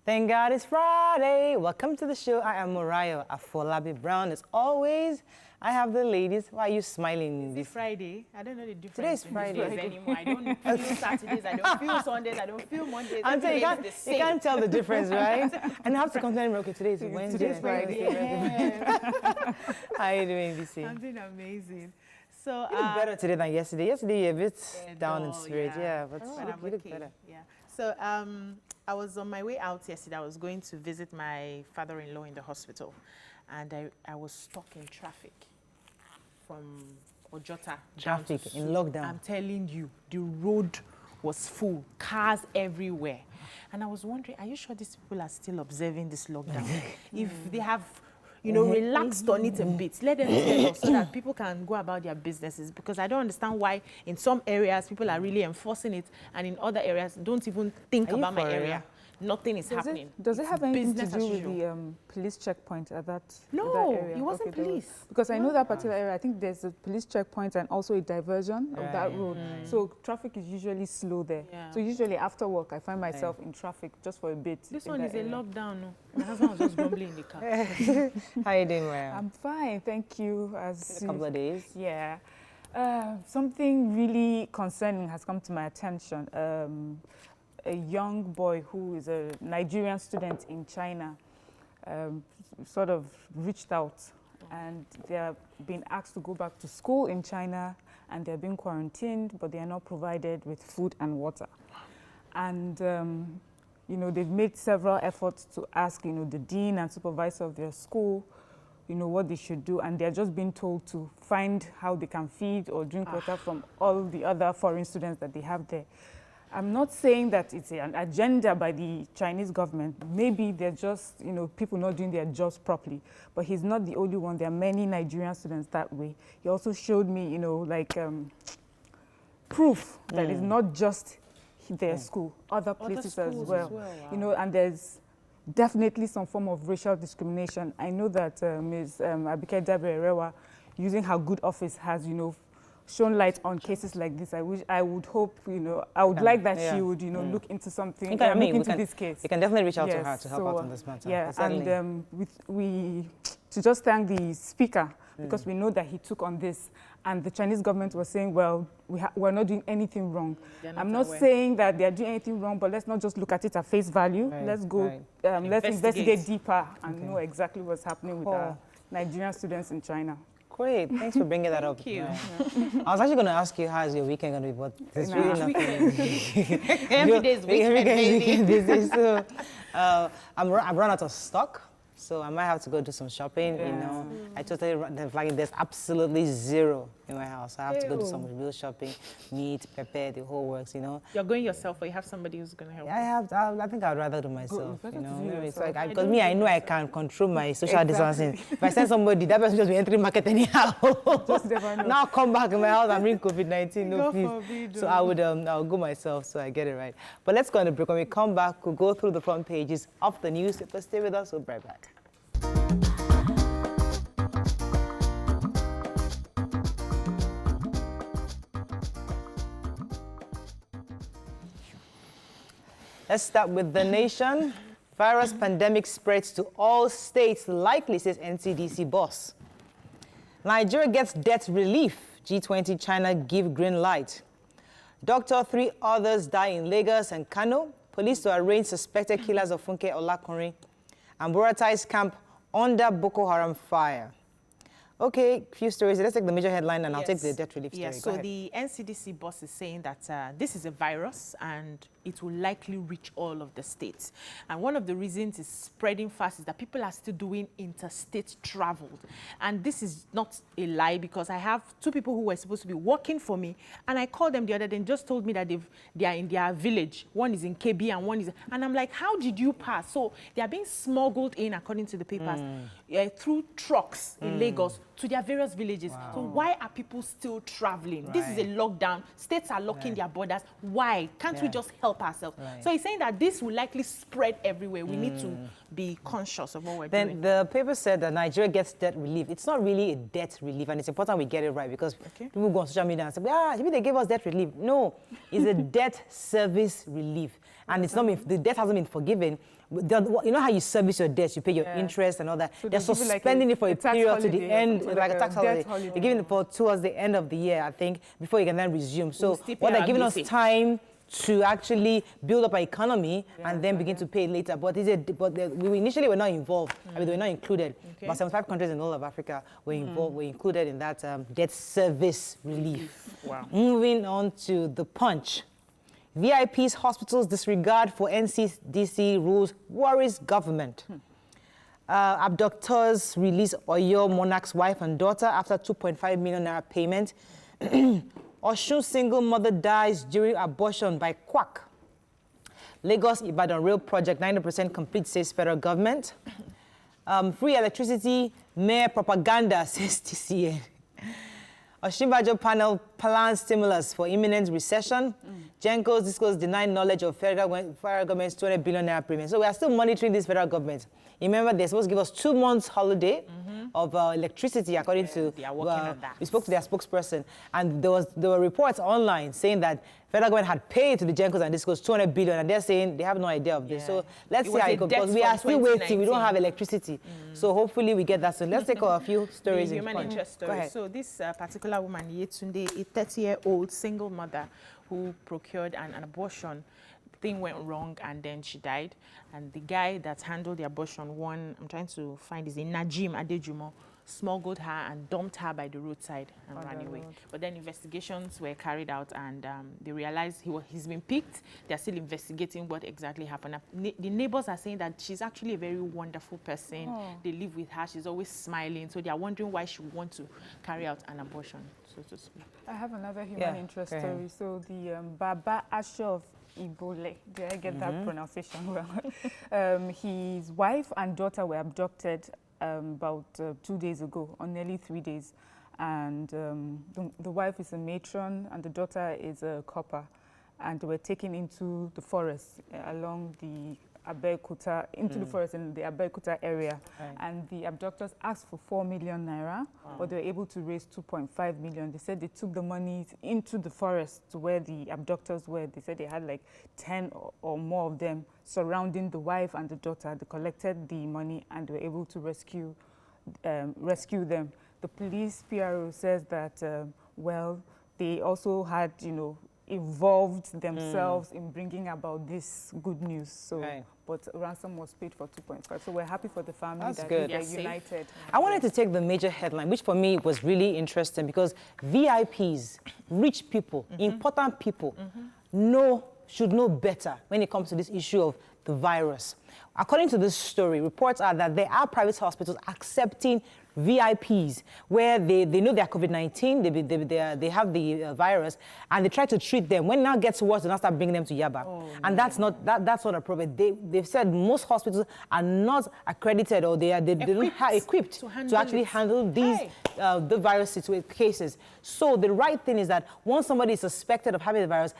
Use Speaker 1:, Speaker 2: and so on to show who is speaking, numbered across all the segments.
Speaker 1: Thank God it's Friday. Welcome to the show. I am Morayo Afolabi Brown. As always, I have the ladies. Why are you smiling?
Speaker 2: It's Friday. I don't know the difference.
Speaker 1: Today's Friday
Speaker 2: Anymore. I don't feel Saturdays. I don't feel Sundays. I don't feel Mondays.
Speaker 1: You can't tell the difference, right? And I have to complain. Okay, today's Wednesday.
Speaker 2: Today's Friday. Yeah.
Speaker 1: How are you doing, BC?
Speaker 2: I'm doing amazing. So
Speaker 1: You look better today than yesterday. Yesterday you're a bit down in
Speaker 2: dull,
Speaker 1: spirit. Yeah, but
Speaker 2: I'm
Speaker 1: you look
Speaker 2: okay.
Speaker 1: better.
Speaker 2: Yeah. So I was on my way out yesterday. I was going to visit my father-in-law in the hospital, and I was stuck in traffic from Ojota.
Speaker 1: Traffic in lockdown.
Speaker 2: I'm telling you, the road was full, cars everywhere. And I was wondering, are you sure these people are still observing this lockdown? If they have, relaxed on it a bit, let them tell us so that people can go about their businesses. Because I don't understand why in some areas people are really enforcing it, and in other areas don't even think about my area. Nothing is happening.
Speaker 3: Does it have anything to
Speaker 2: business
Speaker 3: do
Speaker 2: as
Speaker 3: with
Speaker 2: usual.
Speaker 3: the police checkpoint at that,
Speaker 2: No,
Speaker 3: that area?
Speaker 2: it wasn't
Speaker 3: Okay,
Speaker 2: police.
Speaker 3: Because I know that particular area, I think there's a police checkpoint and also a diversion of that road. So traffic is usually slow there.
Speaker 2: Yeah.
Speaker 3: So usually after work, I find myself in traffic just for a bit.
Speaker 2: This
Speaker 3: in
Speaker 2: one
Speaker 3: that
Speaker 2: is a
Speaker 3: area.
Speaker 2: lockdown. No? My husband was just grumbling in the car.
Speaker 1: How are you doing, Ryan?
Speaker 3: I'm fine, thank you.
Speaker 1: A couple of days.
Speaker 3: Yeah. Something really concerning has come to my attention. A young boy who is a Nigerian student in China sort of reached out, and they are being asked to go back to school in China, and they're being quarantined, but they are not provided with food and water. And they've made several efforts to ask the dean and supervisor of their school what they should do, and they're just being told to find how they can feed or drink water from all the other foreign students that they have there. I'm not saying that it's an agenda by the Chinese government. Maybe they're just, people not doing their jobs properly. But he's not the only one. There are many Nigerian students that way. He also showed me, proof that it's not just their school, other places as well.
Speaker 2: Wow.
Speaker 3: And there's definitely some form of racial discrimination. I know that Ms. Abike Daberewa, using her good office, has, shown light on cases like this. I would hope, I would like that she would, look into something, look into this case.
Speaker 1: You can definitely reach out to her to help out on this matter.
Speaker 3: Yeah, and to just thank the speaker, because we know that he took on this, and the Chinese government was saying, well, we're not doing anything wrong. I'm not saying that they're doing anything wrong, but let's not just look at it at face value.
Speaker 1: Right,
Speaker 3: let's go, let's investigate deeper and know exactly what's happening with our Nigerian students in China.
Speaker 1: Great, thanks for bringing that up.
Speaker 2: Thank you.
Speaker 1: Yeah. I was actually going to ask you, how's your weekend going to be, but there's really nothing.
Speaker 2: Every day's weekend, baby.
Speaker 1: So, I've run out of stock, so I might have to go do some shopping, I totally flagging there's absolutely zero in my house. I have to go do some real shopping, meat, pepper, the whole works,
Speaker 2: You're going yourself, or you have somebody who's going to help
Speaker 1: I think I'd rather do myself, It's like, because I know I can control my social distancing. If I send somebody, that person just be entering market anyhow. Now come back in my house and bring COVID-19, no please. So I'll go myself, so I get it right. But let's go on the break. When we come back, we'll go through the front pages of the newspaper. Stay with us, we'll be right back. Let's start with The Nation. Virus pandemic spreads to all states, likely, says NCDC boss. Nigeria gets debt relief. G20 China give green light. Doctor, 3 others die in Lagos and Kano. Police to arraign suspected killers of Funke Olakunrin. And Buratai camp under Boko Haram fire. Okay, few stories. Let's take the major headline and I'll take the debt relief story.
Speaker 2: Yes, so the NCDC boss is saying that this is a virus and it will likely reach all of the states. And one of the reasons it's spreading fast is that people are still doing interstate travel. And this is not a lie, because I have 2 people who were supposed to be working for me, and I called them the other day and just told me that they are in their village. One is in KB and one is... And I'm like, how did you pass? So they are being smuggled in, according to the papers, through trucks in Lagos to their various villages. Wow. So why are people still traveling? Right. This is a lockdown. States are locking their borders. Why? Can't we just help ourselves? Right. So he's saying that this will likely spread everywhere. We need to be conscious of what we're doing.
Speaker 1: The paper said that Nigeria gets debt relief. It's not really a debt relief, and it's important we get it right, because people go on social media and say, maybe they gave us debt relief. No, it's a debt service relief. And it's not the debt hasn't been forgiven, you know how you service your debts, you pay your interest and all that.
Speaker 3: So
Speaker 1: they're
Speaker 3: they give you like
Speaker 1: suspending it for a period to the
Speaker 3: holiday,
Speaker 1: end,
Speaker 3: so
Speaker 1: like a tax holiday. They're giving it for towards the end of the year, I think, before you can then resume. So what they're giving us time to actually build up our economy and then begin to pay later. But we initially were not involved. I mean, they were not included. About 75 countries in all of Africa were involved, were included in that debt service relief.
Speaker 2: Wow.
Speaker 1: Moving on to the Punch. VIP's hospitals' disregard for NCDC rules worries government. Abductors release Oyo Monarch's wife and daughter after 2.5 million naira payment. Osun single mother dies during abortion by quack. Lagos Ibadan rail project 90% complete, says federal government. Free electricity, mayor propaganda, says TCN. Osinbajo panel plans stimulus for imminent recession. Gencos disclosed denied knowledge of federal government's 20 billion naira payment. So we are still monitoring this federal government. Remember, they're supposed to give us 2 months holiday of electricity, according to,
Speaker 2: they are working on that.
Speaker 1: We spoke to their spokesperson, and there were reports online saying that federal government had paid to the Gencos and Discos 200 billion, and they're saying they have no idea of this. So let's see how it goes, because we are still waiting. We don't have electricity. So hopefully we get that soon. Let's take a few stories.
Speaker 2: The human interest story. So this particular woman, Yetunde, a 30-year-old single mother who procured an abortion, thing went wrong and then she died. And the guy that handled the abortion, I'm trying to find his name, Najim Adejumo, smuggled her and dumped her by the roadside and ran away. But then investigations were carried out, and they realized he's been picked. They're still investigating what exactly happened. The neighbors are saying that she's actually a very wonderful person. They live with her. She's always smiling. So they are wondering why she would want to carry out an abortion, so to speak.
Speaker 3: I have another human interest story. So the Baba Asho of Ibole, did I get that pronunciation well? His wife and daughter were abducted about 2 days ago, or nearly 3 days. And the wife is a matron and the daughter is a copper. And they were taken into the forest along the Abeokuta, into the forest in the Abeokuta area. And the abductors asked for 4 million naira, but they were able to raise 2.5 million. They said they took the money into the forest to where the abductors were. They said they had like 10 or more of them surrounding the wife and the daughter. They collected the money and they were able to rescue them. The police PRO says that, well, they also had, involved themselves in bringing about this good news. So, but ransom was paid for 2.5. So we're happy for the family that they're united.
Speaker 1: I wanted to take the major headline, which for me was really interesting, because VIPs, rich people, important people, should know better when it comes to this issue of the virus. According to this story, reports are that there are private hospitals accepting VIPs where they know they are COVID-19, they have the virus, and they try to treat them. When it now gets worse, they now start bringing them to Yaba. And that's not appropriate. They've said most hospitals are not accredited, or they don't have equipped to actually handle these the virus cases. So the right thing is that once somebody is suspected of having the virus,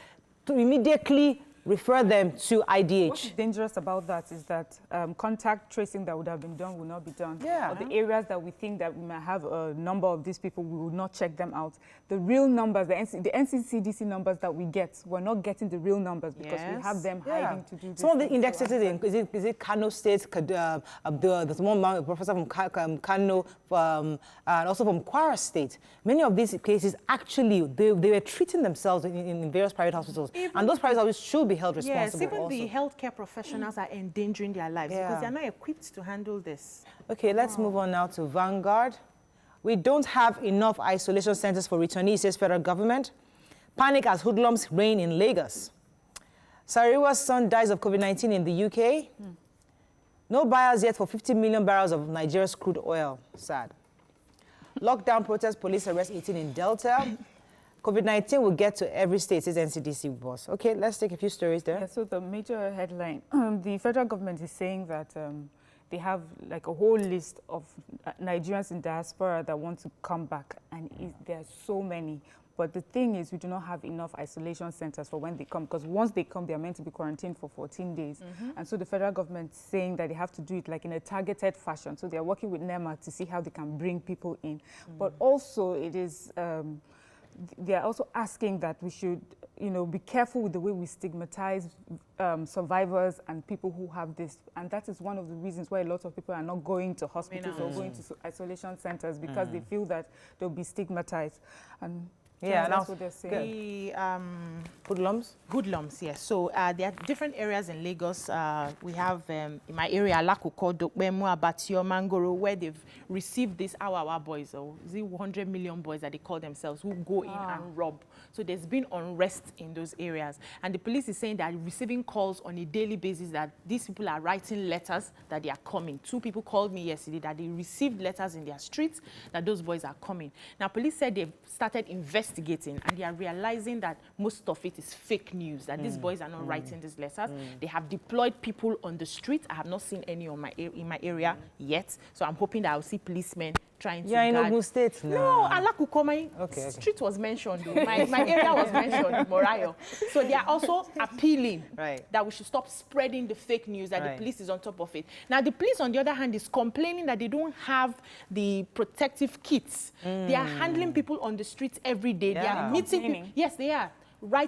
Speaker 1: to immediately refer them to IDH.
Speaker 3: What's dangerous about that is that contact tracing that would have been done will not be done.
Speaker 1: Yeah.
Speaker 3: Or the areas that we think that we might have a number of these people, we will not check them out. The real numbers, the NCDC numbers that we get, we're not getting the real numbers because we have them hiding to do this.
Speaker 1: Some of the indexes, is it Kano State, the one professor from Kano, and also from Kwara State. Many of these cases, actually, they were treating themselves in various private hospitals. And those private hospitals should be held responsible.
Speaker 2: Yes, even the healthcare professionals are endangering their lives because they're not equipped to handle this.
Speaker 1: Okay, let's move on now to Vanguard. We don't have enough isolation centers for returnees, says federal government. Panic as hoodlums reign in Lagos. Sariwa's son dies of COVID-19 in the UK. No buyers yet for 50 million barrels of Nigeria's crude oil. Sad. Lockdown protest, police arrest 18 in Delta. COVID-19 will get to every state, says NCDC boss. Okay, let's take a few stories there.
Speaker 3: Yeah, so the major headline, the federal government is saying that they have like a whole list of Nigerians in diaspora that want to come back, and there are so many. But the thing is, we do not have enough isolation centers for when they come, because once they come, they are meant to be quarantined for 14 days. And so the federal government is saying that they have to do it like in a targeted fashion. So they are working with NEMA to see how they can bring people in. But also it is they are also asking that we should, be careful with the way we stigmatize survivors and people who have this. And that is one of the reasons why a lot of people are not going to hospitals or going to isolation centers, because they feel that they'll be stigmatized. And
Speaker 1: yeah,
Speaker 3: that's what they're saying.
Speaker 2: The
Speaker 1: hoodlums?
Speaker 2: Hoodlums, yes. So there are different areas in Lagos. We have in my area, Alakuko, Dokbemu, Abatio, Mangoro, where they've received these Awawa boys, or is it 100 million boys that they call themselves, who go in and rob. So there's been unrest in those areas. And the police is saying that receiving calls on a daily basis that these people are writing letters that they are coming. 2 people called me yesterday that they received letters in their streets that those boys are coming. Now, police said they've started investigating, and they are realizing that most of it is fake news, that these boys are not writing these letters. They have deployed people on the street. I have not seen any in my area yet. So I'm hoping that I'll see policemen trying to
Speaker 1: in Ogun State?
Speaker 2: No, Alakuko, my street was mentioned. My area was mentioned, Morayo. So they are also appealing that we should stop spreading the fake news, that the police is on top of it. Now, the police, on the other hand, is complaining that they don't have the protective kits. They are handling people on the streets every day. They are meeting people. Yes, they are.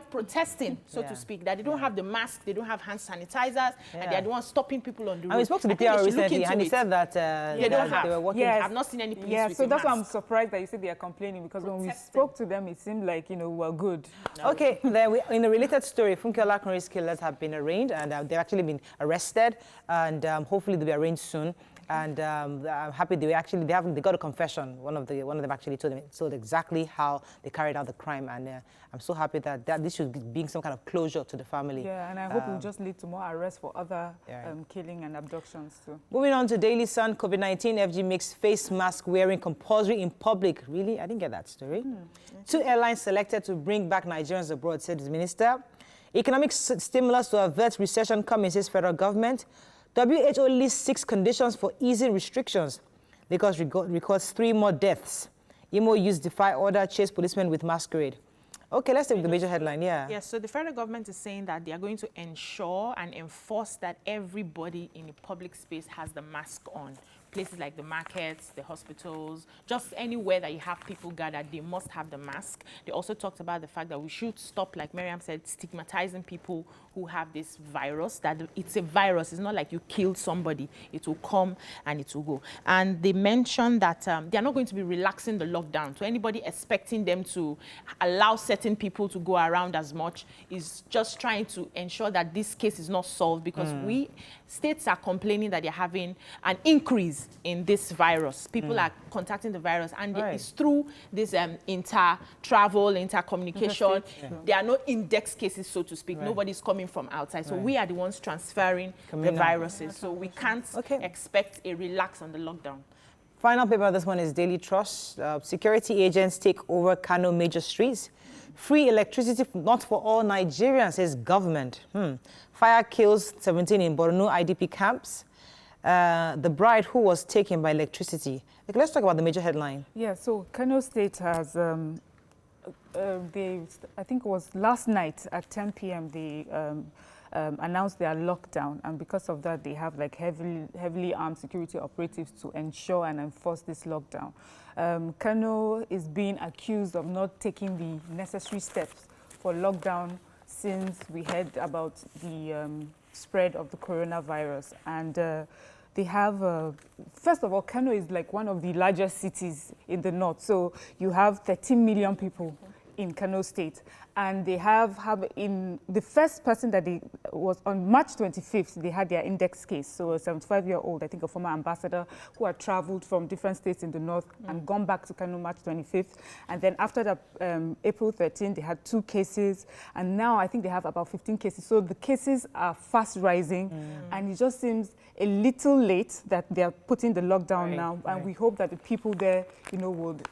Speaker 2: Protesting, so to speak, that they don't have the mask, they don't have hand sanitizers, and they are the ones stopping people on the road.
Speaker 1: And we spoke to the PR recently, and he said that they were working.
Speaker 2: Yes. I've not seen any police with
Speaker 3: so
Speaker 2: a
Speaker 3: that's why I'm
Speaker 2: mask.
Speaker 3: surprised that you said they are complaining, because when we spoke to them, it seemed like, we're good.
Speaker 1: Okay, then in a related story, Funke Olakunrin's killers have been arraigned, and they've actually been arrested, and hopefully they'll be arraigned soon. And I'm happy they got a confession. One of them actually told exactly how they carried out the crime, and I'm so happy that this should bring some kind of closure to the family.
Speaker 3: Yeah, and I hope it will just lead to more arrests for other killing and abductions too.
Speaker 1: Moving on to Daily Sun, COVID-19, FG makes face mask wearing compulsory in public. Really? I didn't get that story. 2 airlines selected to bring back Nigerians abroad, said the minister. Economic stimulus to avert recession coming, says federal government. WHO lists 6 conditions for easing restrictions. Lagos records 3 more deaths. Imo youth defy order, chase policemen with masquerade. Okay, let's take the major headline, Yes,
Speaker 2: so the federal government is saying that they are going to ensure and enforce that everybody in the public space has the mask on. Places like the markets, the hospitals, just anywhere that you have people gathered, they must have the mask. They also talked about the fact that we should stop, like Miriam said, stigmatizing people who have this virus, that it's a virus. It's not like you killed somebody. It will come and it will go. And they mentioned that they are not going to be relaxing the lockdown. So anybody expecting them to allow certain people to go around as much is just trying to ensure that this case is not solved, because states are complaining that they're having an increase in this virus. People are contacting the virus, and it's through this inter-travel, inter-communication. There are no index cases, so to speak. Nobody's coming from outside. So we are the ones transferring the viruses. So we can't expect a relax on the lockdown.
Speaker 1: Final paper of this one is Daily Trust. Security agents take over Kano major streets. Free electricity not for all Nigerians, says government. Fire kills 17 in Borno IDP camps. The bride who was taken by electricity. Let's talk about the major headline.
Speaker 3: Yeah, so Kano State has, I think it was last night at 10 p.m. they announced their lockdown, and because of that they have like heavily armed security operatives to ensure and enforce this lockdown. Kano is being accused of not taking the necessary steps for lockdown since we heard about the spread of the coronavirus. And they have, first of all, Kano is like one of the largest cities in the north. So you have 13 million people in Kano State. And they have in the first person that they was on March 25th, they had their index case. So a 75-year-old, I think a former ambassador who had traveled from different states in the north and gone back to Kano March 25th. And then after that, April 13th, they had 2 cases. And now I think they have about 15 cases. So the cases are fast rising. And it just seems a little late that they are putting the lockdown now. And we hope that the people there, would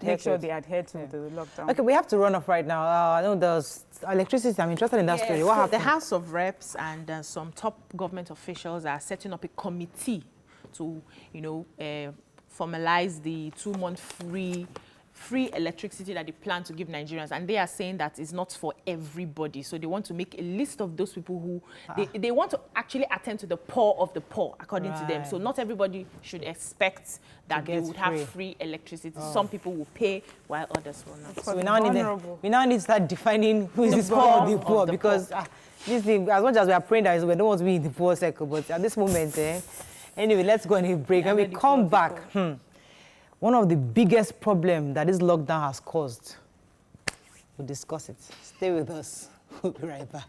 Speaker 3: make sure they adhere to the lockdown.
Speaker 1: Okay, we have to run off right now. I know there's electricity. I'm interested in that story. What happened?
Speaker 2: The House of Reps and some top government officials are setting up a committee to, formalize the 2-month free free electricity that they plan to give Nigerians, and they are saying that it's not for everybody. So they want to make a list of those people who they want to actually attend to the poor of the poor, according to them. So not everybody should expect that they would have free electricity. Some people will pay while others will not.
Speaker 1: So we now need to start defining who is the poor of the poor, because this thing, as much as we are praying that we don't want to be in the poor circle, but at this moment, anyway, let's go on a break. And we come back. One of the biggest problems that this lockdown has caused, we'll discuss it. Stay with us. We'll be right back.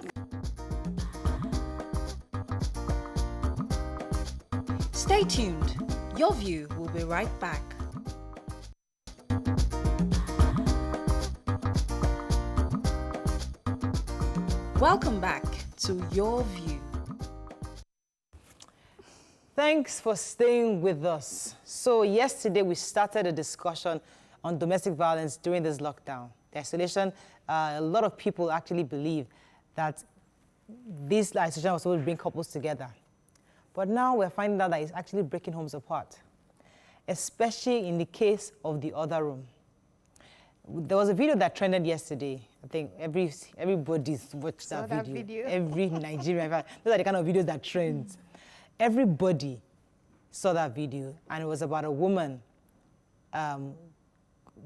Speaker 4: Stay tuned. Your View will be right back. Welcome back to Your View.
Speaker 1: Thanks for staying with us. So yesterday we started a discussion on domestic violence during this lockdown. The isolation, a lot of people actually believe that this isolation was supposed to bring couples together. But now we're finding out that it's actually breaking homes apart, especially in the case of the other room. There was a video that trended yesterday. I think everybody's watched that video. Every Nigerian, those are the kind of videos that trend. Everybody saw that video, and it was about a woman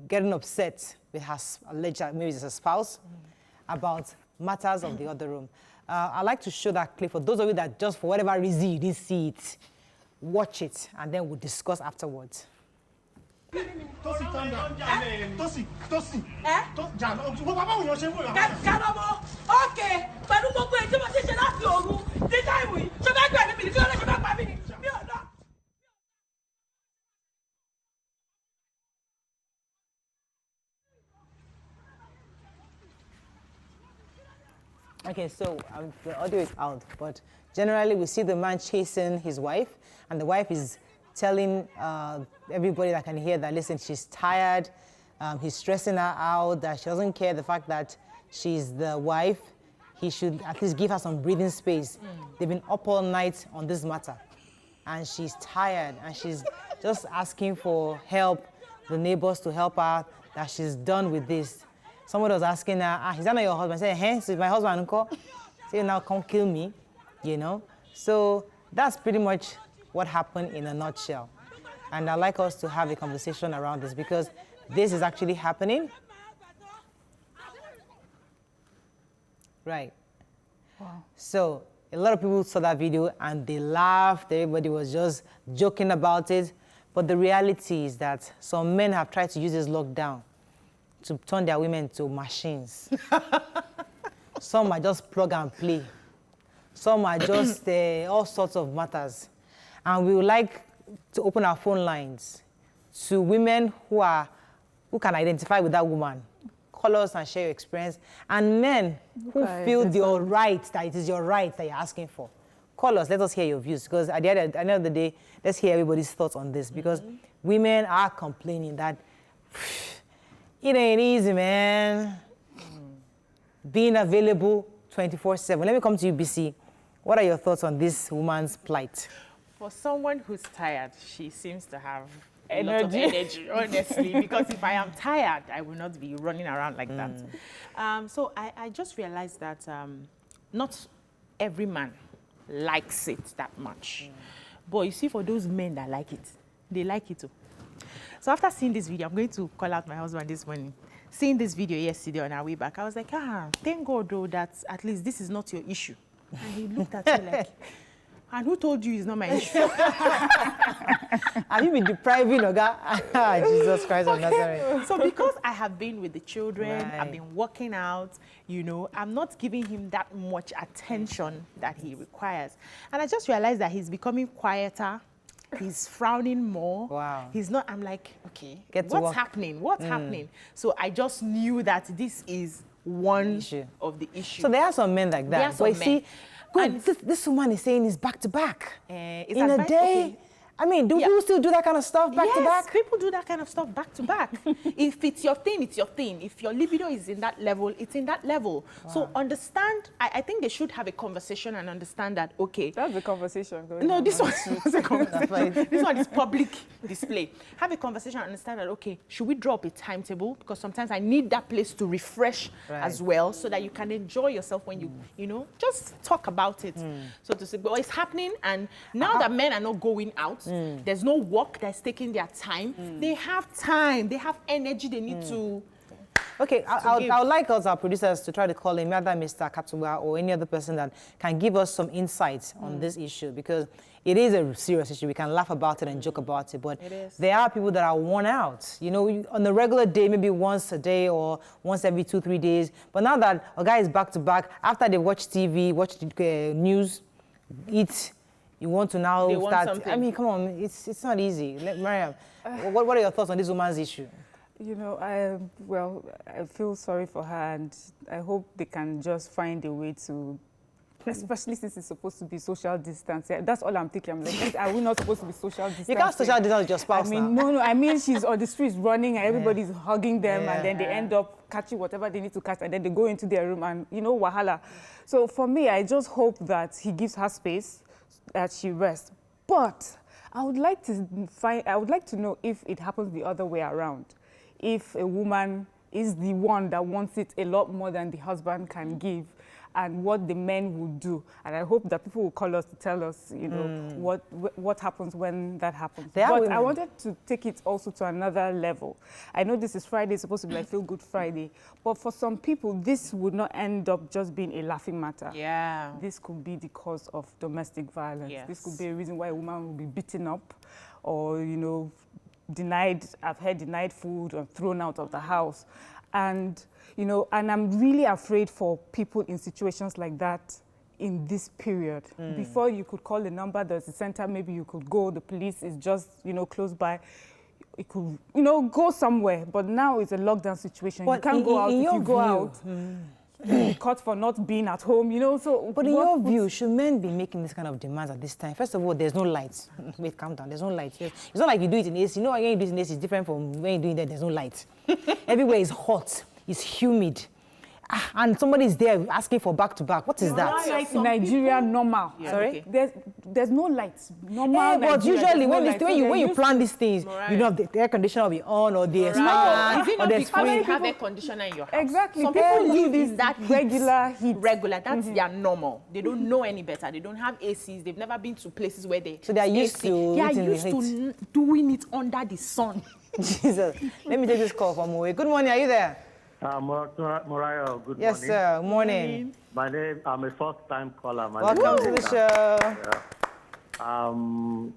Speaker 1: getting upset with her alleged, maybe it's a spouse, about matters of the other room. I'd like to show that clip for those of you that just for whatever reason you didn't see it. Watch it, and then we'll discuss afterwards.
Speaker 5: Tosin, calm down. Tosin.
Speaker 6: Okay, pẹ̀lú gbogbo èyí tí mo ti ṣe láti òru ní táìmù yìí ṣe fẹ́ gbẹ̀mí mi ní kí ló lè ṣe fẹ́ pa mí ni mi ò lọ.
Speaker 1: Okay, so the audio is out, but generally we see the man chasing his wife, and the wife is telling everybody that can hear that, listen, she's tired, he's stressing her out, that she doesn't care the fact that she's the wife. He should at least give her some breathing space. They've been up all night on this matter, and she's tired, and she's just asking for help, the neighbors to help her, that she's done with this. Someone was asking her, is that not your husband? I said, hey, so my husband, uncle. Say, now come kill me, you know? So that's pretty much what happened in a nutshell. And I'd like us to have a conversation around this, because this is actually happening. Right. Wow. So a lot of people saw that video and they laughed. Everybody was just joking about it. But the reality is that some men have tried to use this lockdown to turn their women to machines. Some are just plug and play. Some are just all sorts of matters. And we would like to open our phone lines to women who can identify with that woman. Call us and share your experience. And men who feel your right, that it is your right that you're asking for. Call us, let us hear your views. Because at the end of the day, let's hear everybody's thoughts on this. Because women are complaining that it ain't easy, man. Being available 24/7. Let me come to you, BC. What are your thoughts on this woman's plight?
Speaker 2: For someone who's tired, she seems to have a lot of energy, honestly, because if I am tired, I will not be running around like that. So I just realized that not every man likes it that much. But you see, for those men that like it, they like it too. So after seeing this video, I'm going to call out my husband this morning. Seeing this video yesterday on our way back, I was like, thank God, though, that at least this is not your issue. And he looked at me like, and who told you it's not my issue?
Speaker 1: Have you been depriving Oga? Jesus Christ of Nazareth.
Speaker 2: So because I have been with the children, I've been working out, you know, I'm not giving him that much attention that he requires. And I just realized that he's becoming quieter. He's frowning more.
Speaker 1: Wow.
Speaker 2: He's not, I'm like, okay,
Speaker 1: Get to
Speaker 2: what's
Speaker 1: work.
Speaker 2: happening? What's happening? So I just knew that this is one of the issues.
Speaker 1: So there are some men like that.
Speaker 2: There are some
Speaker 1: but you see,
Speaker 2: men.
Speaker 1: this woman is saying is back to back.
Speaker 2: It's
Speaker 1: in a
Speaker 2: advice-
Speaker 1: day.
Speaker 2: okay.
Speaker 1: I mean, do people still do that kind of stuff back to back?
Speaker 2: Yes, people do that kind of stuff back to back. If it's your thing, it's your thing. If your libido is in that level, it's in that level. Wow. So understand, I think they should have a conversation and understand that, okay.
Speaker 3: That's the conversation going
Speaker 2: No,
Speaker 3: on.
Speaker 2: this one is a conversation. This one is public display. Have a conversation and understand that, okay, should we draw up a timetable? Because sometimes I need that place to refresh as well so that you can enjoy yourself when you know, just talk about it. So to say, but it's happening, and now that men are not going out, there's no work that's taking their time. They have time, they have energy, they need to.
Speaker 1: Okay, I would like us, our producers, to try to call in either Mr. Katuwa or any other person that can give us some insights on this issue, because it is a serious issue. We can laugh about it and joke about it, but there are people that are worn out. You know, on a regular day, maybe once a day or once every 2-3 days. But now that a guy is back to back, after they watch TV, watch the news, eat, you want to now start.
Speaker 2: Something.
Speaker 1: I mean, come on, it's not easy. Mariam, what are your thoughts on this woman's issue?
Speaker 3: You know, I feel sorry for her, and I hope they can just find a way to, especially since it's supposed to be social distance. Yeah, that's all I'm thinking. I'm like, are we not supposed to be social distance?
Speaker 1: You can't social distance with your spouse.
Speaker 3: I mean,
Speaker 1: now.
Speaker 3: no. I mean, she's on the streets running, and everybody's hugging them, and then they end up catching whatever they need to catch, and then they go into their room, and you know, wahala. So for me, I just hope that he gives her space, that she rests. But I would like to know if it happens the other way around. If a woman is the one that wants it a lot more than the husband can give, and what the men will do. And I hope that people will call us to tell us, you know, what happens when that happens. But I wanted to take it also to another level. I know this is Friday, it's supposed to be like Feel Good Friday, but for some people, this would not end up just being a laughing matter.
Speaker 2: Yeah.
Speaker 3: This could be the cause of domestic violence.
Speaker 2: Yes.
Speaker 3: This could be a reason why a woman will be beaten up, or, you know, I've heard denied food or thrown out of the house. And, you know, and I'm really afraid for people in situations like that in this period. Before you could call a number, there's a center, maybe you could go, the police is just, you know, close by. It could, you know, go somewhere. But now it's a lockdown situation.
Speaker 1: But
Speaker 3: you can't go out. If you go out, you'll be caught for not being at home, you know. So,
Speaker 1: but in your view, should men be making this kind of demands at this time? First of all, there's no lights. Wait, calm down. There's no lights. It's not like you do it in AC. You know, when you do it in AC, it's different from when you do it there. There's no light. Everywhere is hot. It's humid. And somebody is there asking for back-to-back. What is that?
Speaker 3: Like Nigeria normal.
Speaker 2: Yeah,
Speaker 1: Sorry?
Speaker 2: okay.
Speaker 3: There's no lights. Normal
Speaker 1: But
Speaker 3: Nigeria,
Speaker 1: usually
Speaker 3: when
Speaker 1: you plan these things, you know, the air conditioner will be on, or the
Speaker 2: Is it not
Speaker 1: there's
Speaker 2: because you
Speaker 1: free.
Speaker 2: have air conditioner in your house?
Speaker 3: Exactly.
Speaker 2: Some
Speaker 3: People
Speaker 2: people
Speaker 3: do
Speaker 2: live
Speaker 3: this
Speaker 2: in that heat.
Speaker 3: regular heat.
Speaker 2: Regular. That's their normal. They don't know any better. They don't have ACs. They've never been to places where they.
Speaker 1: So they are used
Speaker 2: AC.
Speaker 1: to
Speaker 2: They are
Speaker 1: it in the
Speaker 2: used to doing it under the sun.
Speaker 1: Jesus. Let me take this call from Owe. Good morning. Are you there?
Speaker 5: Mariah, good
Speaker 1: Yes,
Speaker 5: morning.
Speaker 1: sir. Morning.
Speaker 5: My name, I'm a first-time caller.
Speaker 1: Welcome to the show.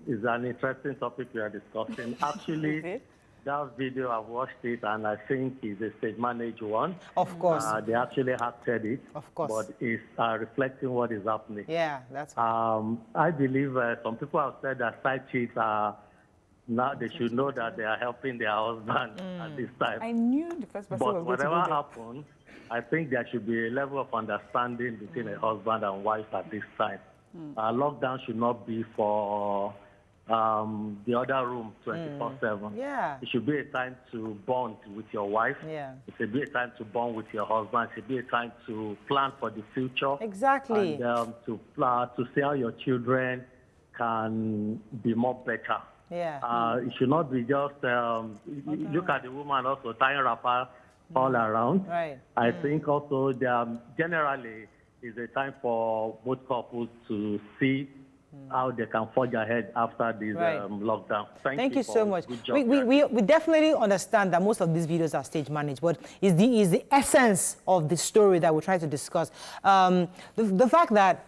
Speaker 5: It's an interesting topic we are discussing. Actually, that video, I've watched it, and I think it's a stage-managed one.
Speaker 1: Of course.
Speaker 5: They actually acted it.
Speaker 1: Of course.
Speaker 5: But it's reflecting what is happening.
Speaker 1: Yeah, that's
Speaker 5: I believe some people have said that side chicks are, now they should know that they are helping their husband at this time.
Speaker 3: I knew the first person
Speaker 5: But
Speaker 3: was going to
Speaker 5: whatever
Speaker 3: go there.
Speaker 5: happens, I think there should be a level of understanding between a husband and wife at this time. Lockdown should not be for the other room 24/7.
Speaker 1: Yeah.
Speaker 5: It should be a time to bond with your wife.
Speaker 1: Yeah.
Speaker 5: It should be a time to bond with your husband. It should be a time to plan for the future.
Speaker 1: Exactly.
Speaker 5: And to see how your children can be more better.
Speaker 1: Yeah.
Speaker 5: It should not be just look at the woman also tying wrapper all around.
Speaker 1: Right.
Speaker 5: I think also generally is a time for both couples to see how they can forge ahead after this lockdown. Thank you
Speaker 1: so
Speaker 5: for
Speaker 1: much.
Speaker 5: Good job,
Speaker 1: we definitely understand that most of these videos are stage managed, but is the essence of the story that we're trying to discuss. The fact that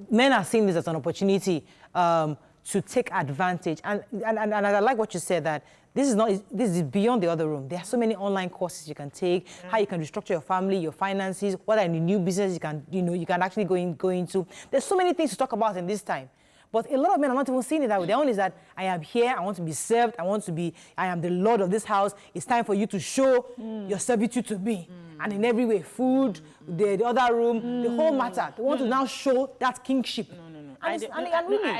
Speaker 1: men are seeing this as an opportunity to take advantage, and I like what you said, that this is beyond the other room. There are so many online courses you can take, how you can restructure your family, your finances, what are the new business you can actually go into. There's so many things to talk about in this time. But a lot of men are not even seeing it that way. Their own is that I am here, I want to be served, I am the Lord of this house. It's time for you to show your servitude to me. And in every way, food, the other room, the whole matter. They want to now show that kingship.
Speaker 2: I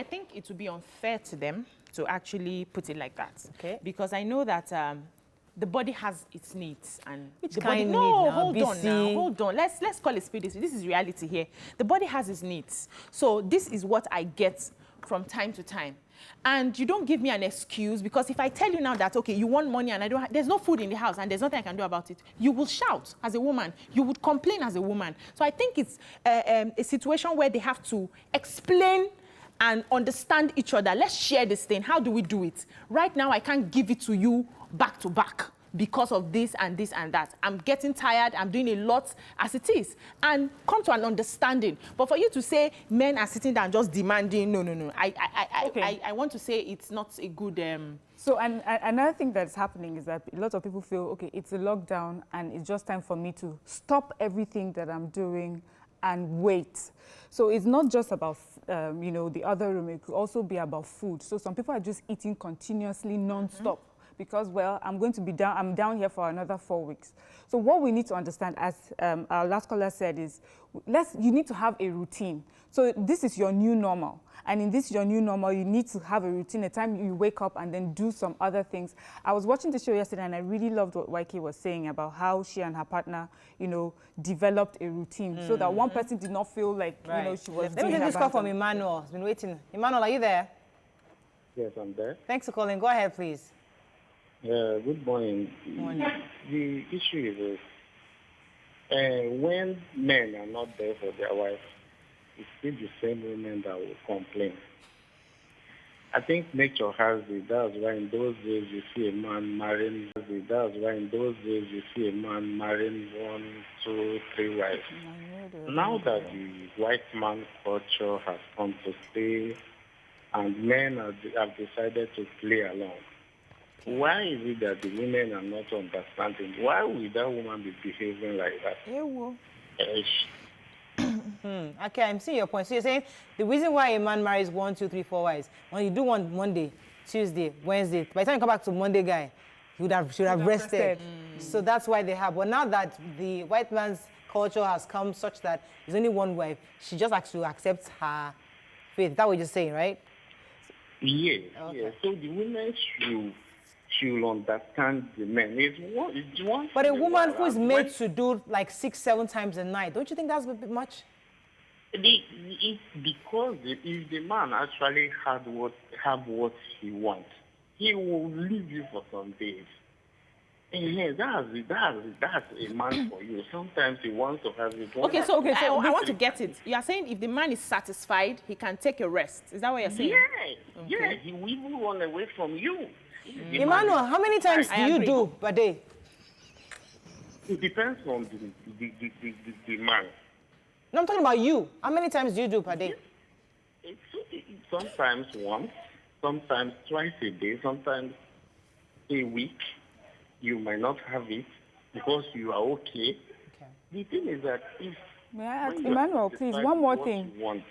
Speaker 2: think it would be unfair to them to actually put it like that.
Speaker 1: Okay.
Speaker 2: Because I know that the body has its needs, and
Speaker 1: Which
Speaker 2: the
Speaker 1: kind
Speaker 2: body.
Speaker 1: need
Speaker 2: No,
Speaker 1: now?
Speaker 2: hold on now,
Speaker 1: BC?
Speaker 2: hold on. Let's call it speed. This is reality here. The body has its needs. So this is what I get from time to time. And you don't give me an excuse, because if I tell you now that, okay, you want money and I don't there's no food in the house and there's nothing I can do about it, you will shout as a woman. You would complain as a woman. So I think it's a situation where they have to explain and understand each other. Let's share this thing. How do we do it? Right now, I can't give it to you back to back because of this and this and that. I'm getting tired. I'm doing a lot as it is. And come to an understanding. But for you to say men are sitting down just demanding, no. I want to say it's not a good...
Speaker 3: So another thing that's happening is that a lot of people feel, okay, it's a lockdown and it's just time for me to stop everything that I'm doing and wait. So it's not just about, the other room. It could also be about food. So some people are just eating continuously, non-stop. Because, well, I'm down here for another 4 weeks. So what we need to understand, as our last caller said, is you need to have a routine. So this is your new normal. And in this your new normal, you need to have a routine, a time you wake up and then do some other things. I was watching the show yesterday and I really loved what Waike was saying about how she and her partner, developed a routine so that one person did not feel like, she was
Speaker 1: Let me
Speaker 3: doing
Speaker 1: take this call from
Speaker 3: abandoned.
Speaker 1: Emmanuel. He's been waiting. Emmanuel, are you there?
Speaker 5: Yes, I'm there.
Speaker 1: Thanks for calling. Go ahead, please.
Speaker 5: Good morning.
Speaker 1: Morning.
Speaker 5: The issue is when men are not there for their wife, it's still the same women that will complain. I think nature has it. That's why in those days you see a man marrying. That's why in those days you see a man marrying 1, 2, 3 wives. Now that the white man culture has come to stay and men have decided to play along, why is it that the women are not understanding? Why would that woman be behaving like that?
Speaker 1: Okay, I'm seeing your point. So you're saying the reason why a man marries 1, 2, 3, 4 wives, when you do one Monday, Tuesday, Wednesday, by the time you come back to Monday guy, you should have rested. So that's why they have. But now that the white man's culture has come such that there's only one wife, she just has to accept her faith. That's what you're saying, right?
Speaker 5: Yes,
Speaker 1: Okay.
Speaker 5: yes. So the women should understand the men. It's one
Speaker 1: But a
Speaker 5: thing
Speaker 1: woman
Speaker 5: about
Speaker 1: who is
Speaker 5: that.
Speaker 1: made to do like 6, 7 times a night, don't you think that's a bit much?
Speaker 5: It's because if the man actually have what he wants, he will leave you for some days. And that's a man for you. Sometimes he wants to have it.
Speaker 2: Okay, so I want to get it. You are saying if the man is satisfied, he can take a rest. Is that what you're saying?
Speaker 5: Yeah, he will even run away from you. The
Speaker 1: Emmanuel,
Speaker 5: man is-
Speaker 1: how many times
Speaker 2: I
Speaker 1: do you
Speaker 2: agree.
Speaker 1: do per day?
Speaker 5: It depends on the man.
Speaker 1: No, I'm talking about you. How many times do you do per day?
Speaker 5: It's sometimes once, sometimes twice a day, sometimes a week. You might not have it because you are okay. The thing is that if
Speaker 3: May I ask,
Speaker 5: when you
Speaker 3: Emmanuel, please,
Speaker 5: decide
Speaker 3: one more
Speaker 5: what
Speaker 3: thing.
Speaker 5: you want,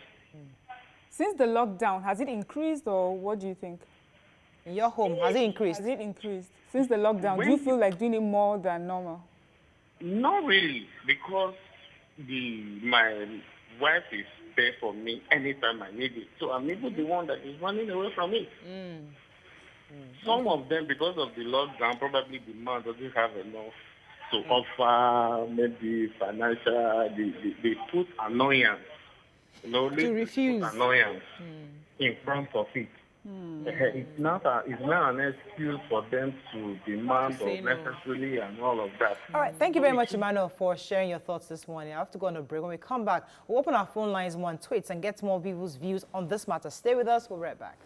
Speaker 3: Since the lockdown, has it increased or what do you think?
Speaker 1: In your home, has it increased?
Speaker 3: Has it increased? Since the lockdown, do you feel like doing it more than normal?
Speaker 5: not really, because my wife is there for me anytime I need it. So I'm even the one that is running away from it. Some of them, because of the lockdown, probably the man doesn't have enough to offer, maybe financial. They put annoyance,
Speaker 2: To refuse.
Speaker 5: put annoyance in front of it. It's not an excuse for them to demand
Speaker 2: To say
Speaker 5: or
Speaker 2: no.
Speaker 5: necessarily and all of that.
Speaker 1: All right, thank you very much, Emmanuel, for sharing your thoughts this morning. I have to go on a break. When we come back, we'll open our phone lines, one tweets, and get more people's views on this matter. Stay with us. We'll be right back.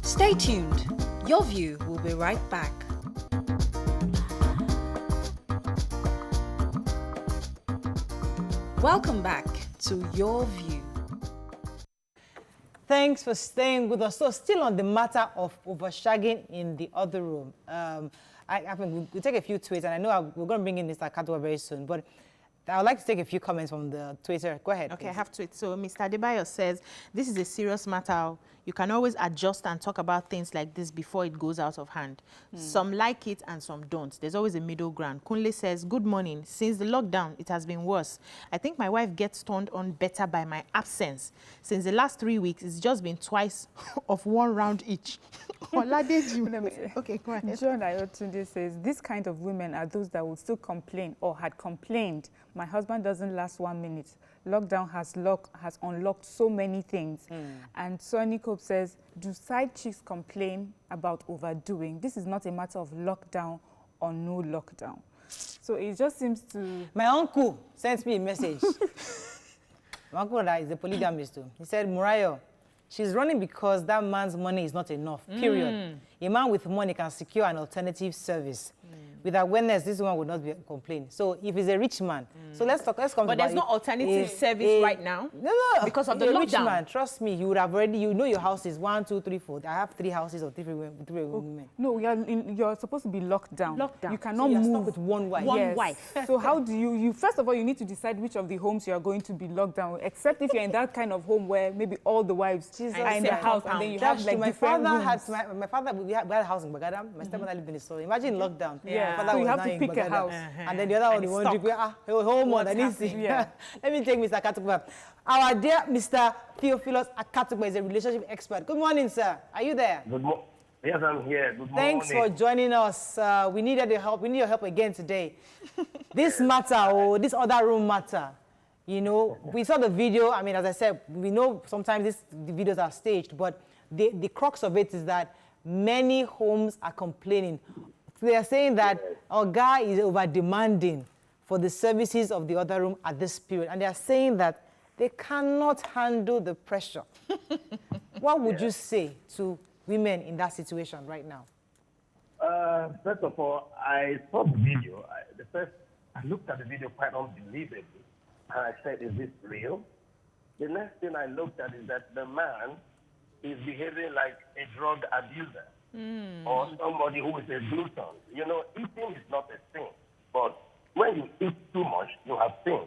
Speaker 4: Stay tuned. Your View will be right back. Welcome back to Your View.
Speaker 1: Thanks for staying with us. So still on the matter of overshagging in the other room. I mean, we'll take a few tweets, and I know we're going to bring in Mr. Katwa very soon, but I would like to take a few comments from the Twitter. Go ahead.
Speaker 2: Okay,
Speaker 1: please.
Speaker 2: I have to. So Mr. Adebayo says, this is a serious matter. you can always adjust and talk about things like this before it goes out of hand. Some like it and some don't. There's always a middle ground. Kunle says, good morning. Since the lockdown, it has been worse. I think my wife gets turned on better by my absence. Since the last 3 weeks, it's just been twice of 1 round each. Okay, go ahead.
Speaker 3: John Ayotunde says, this kind of women are those that will still complain or had complained. My husband doesn't last 1 minute. Lockdown has unlocked so many things. And Sonny Cope says, do side chicks complain about overdoing? This is not a matter of lockdown or no lockdown. So it just seems to...
Speaker 1: My uncle sent me a message. My uncle that is a polygamist too. He said, Murayo, she's running because that man's money is not enough, period. A man with money can secure an alternative service. With awareness, this one would not be complain. So if he's a rich man, so let's come
Speaker 2: But there's no alternative service right now?
Speaker 1: No.
Speaker 2: Because of the
Speaker 1: lockdown. Rich
Speaker 2: lockdown.
Speaker 1: man, trust me, you would have already, you know your house is 1, 2, 3, 4. I have 3 houses of 3 women.
Speaker 3: No, you're supposed to be locked down.
Speaker 2: Lockdown.
Speaker 3: You cannot
Speaker 1: So you're
Speaker 3: move
Speaker 1: stuck with one wife.
Speaker 2: One wife.
Speaker 3: So how do you first of all, you need to decide which of the homes you are going to be locked down, except if you're in that kind of home where maybe all the wives are in the house and then you have like
Speaker 1: my
Speaker 3: different
Speaker 1: father
Speaker 3: rooms.
Speaker 1: had my father, we had a house in Bagada. My stepmother lived in the soil. Imagine lockdown.
Speaker 2: Yeah.
Speaker 1: My father
Speaker 3: So you
Speaker 1: was
Speaker 3: have
Speaker 1: now
Speaker 3: to
Speaker 1: in
Speaker 3: pick a
Speaker 1: Bagada.
Speaker 3: house.
Speaker 1: And then the other one,
Speaker 2: And
Speaker 1: the
Speaker 2: it's
Speaker 1: one
Speaker 2: stuck.
Speaker 1: home on. I
Speaker 2: What's
Speaker 1: didn't see.
Speaker 2: happening?
Speaker 3: Yeah.
Speaker 1: Let me take Mr. Akatukwa. Our dear Mr. Theophilus Akatukwa is a relationship expert. Good morning, sir. Are you there?
Speaker 7: Good morning. Yes, I'm here. Good morning.
Speaker 1: Thanks for joining us. We needed your help. We need your help again today. This matter, this other room matter, you know, we saw the video. I mean, as I said, we know sometimes the videos are staged, but the crux of it is that many homes are complaining. They are saying that our guy is over-demanding for the services of the other room at this period. And they are saying that they cannot handle the pressure. What would you say to women in that situation right now?
Speaker 7: First of all, I saw the video. I looked at the video quite unbelievably. And I said, is this real? The next thing I looked at is that the man is behaving like a drug abuser or somebody who is a glutton. You know, eating is not a sin. But when you eat too much, you have sin.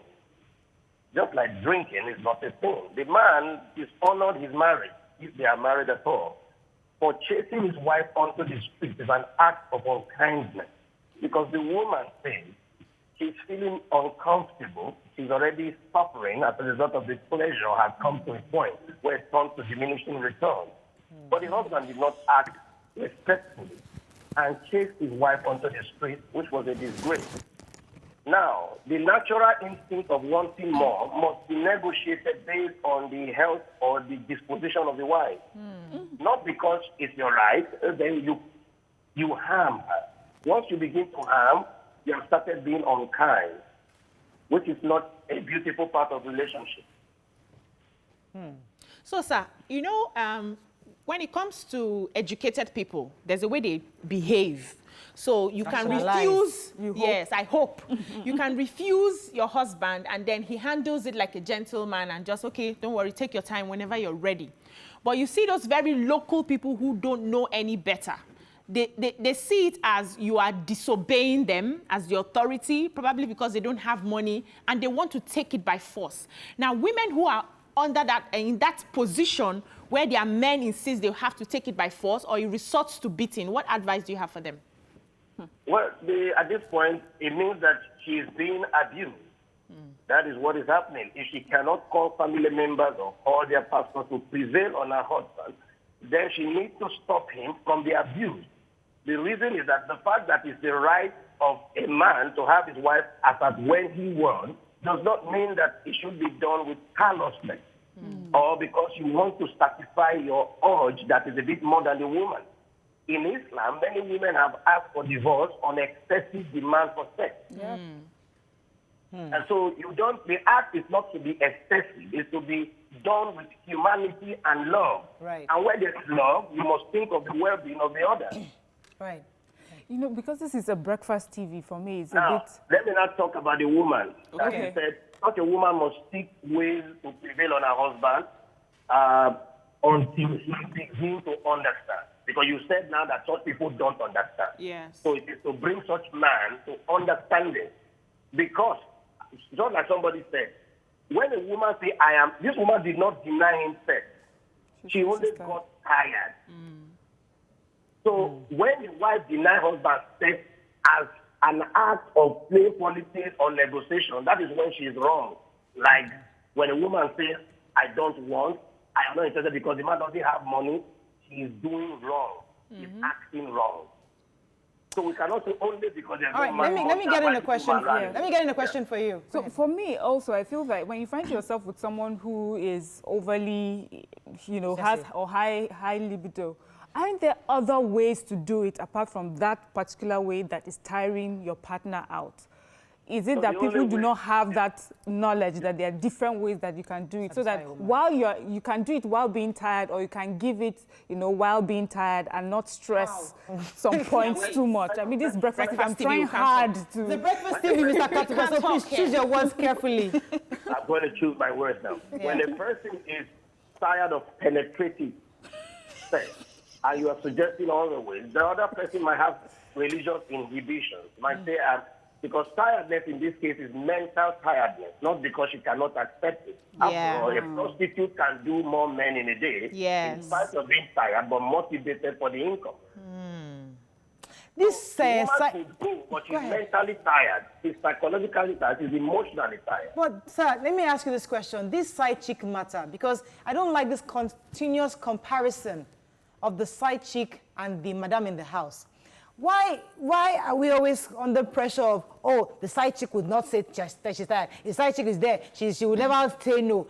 Speaker 7: Just like drinking is not a sin. The man dishonored his marriage, if they are married at all. For chasing his wife onto the street is an act of unkindness. Because the woman says she's feeling uncomfortable. She's already suffering as a result of the pleasure has come to a point where it comes to diminishing returns. But the husband did not act respectfully and chased his wife onto the street, which was a disgrace. Now, the natural instinct of wanting more must be negotiated based on the health or the disposition of the wife. Not because it's your right, then you harm her. Once you begin to harm, you have started being unkind, which is not a beautiful part of the relationship.
Speaker 2: So, sir, you know, when it comes to educated people, there's a way they behave. So you can refuse, yes, I hope. You can refuse your husband and then he handles it like a gentleman and just, okay, don't worry, take your time whenever you're ready. But you see those very local people who don't know any better. They see it as you are disobeying them as the authority, probably because they don't have money and they want to take it by force. Now, women who are under that, in that position where their men insist they have to take it by force or it resorts to beating, what advice do you have for them?
Speaker 7: Well, at this point, it means that she is being abused. That is what is happening. If she cannot call family members or call their pastor to prevail on her husband, then she needs to stop him from the abuse. The reason is that the fact that it's the right of a man to have his wife as at when he wants does not mean that it should be done with callousness or because you want to satisfy your urge that is a bit more than the woman. In Islam, many women have asked for divorce on excessive demand for sex.
Speaker 3: Yeah.
Speaker 7: And so the act is not to be excessive, it's to be done with humanity and love.
Speaker 1: Right.
Speaker 7: And where there's love, you must think of the well-being of the other.
Speaker 1: Right.
Speaker 3: You know, because this is a breakfast TV, for me, it's a
Speaker 7: Now,
Speaker 3: bit...
Speaker 7: let me not talk about the woman. As
Speaker 3: Okay.
Speaker 7: you said, such a woman must seek ways to prevail on her husband until he begins to understand. Because you said now that such people don't understand.
Speaker 2: Yes.
Speaker 7: So it is to bring such man to understanding. Because, just like somebody said, when a woman say, this woman did not deny him sex. She only got tired. So when the wife denies husband sex as an act of playing politics or negotiation, that is when she is wrong. Like when a woman says, I don't want, I am not interested because the man doesn't have money, she is doing wrong. She's acting wrong. So we cannot say only because there's
Speaker 1: All right,
Speaker 7: no man.
Speaker 1: let me get in a question.
Speaker 7: Yeah.
Speaker 1: Let me get in a question for you.
Speaker 3: So for me also, I feel like when you find yourself with someone who is overly, has or high libido, aren't there other ways to do it apart from that particular way that is tiring your partner out? Is it that people do not have that knowledge that there are different ways that you can do it, so that while you can do it while being tired, or you can give it, while being tired and not stress some points too much? I mean, this breakfast I'm trying hard to.
Speaker 1: The breakfast TV, Mr. Katuba, so please choose your words carefully.
Speaker 7: I'm going to choose my words now.
Speaker 1: Yeah.
Speaker 7: When a person is tired of penetrating sex, and you are suggesting all the ways, the other person might have religious inhibitions, might say, because tiredness in this case is mental tiredness, not because she cannot accept it.
Speaker 1: Yeah.
Speaker 7: After all, a prostitute can do more men in a day, in spite of being tired, but motivated for the income.
Speaker 1: This
Speaker 7: The woman could go, but she's mentally tired, she's psychologically tired, she's emotionally tired.
Speaker 1: But, sir, let me ask you this question. This side chick matter, because I don't like this continuous comparison of the side chick and the madam in the house. Why are we always under pressure of, oh, the side chick would not say that she's tired. The side chick is there. She will never say no.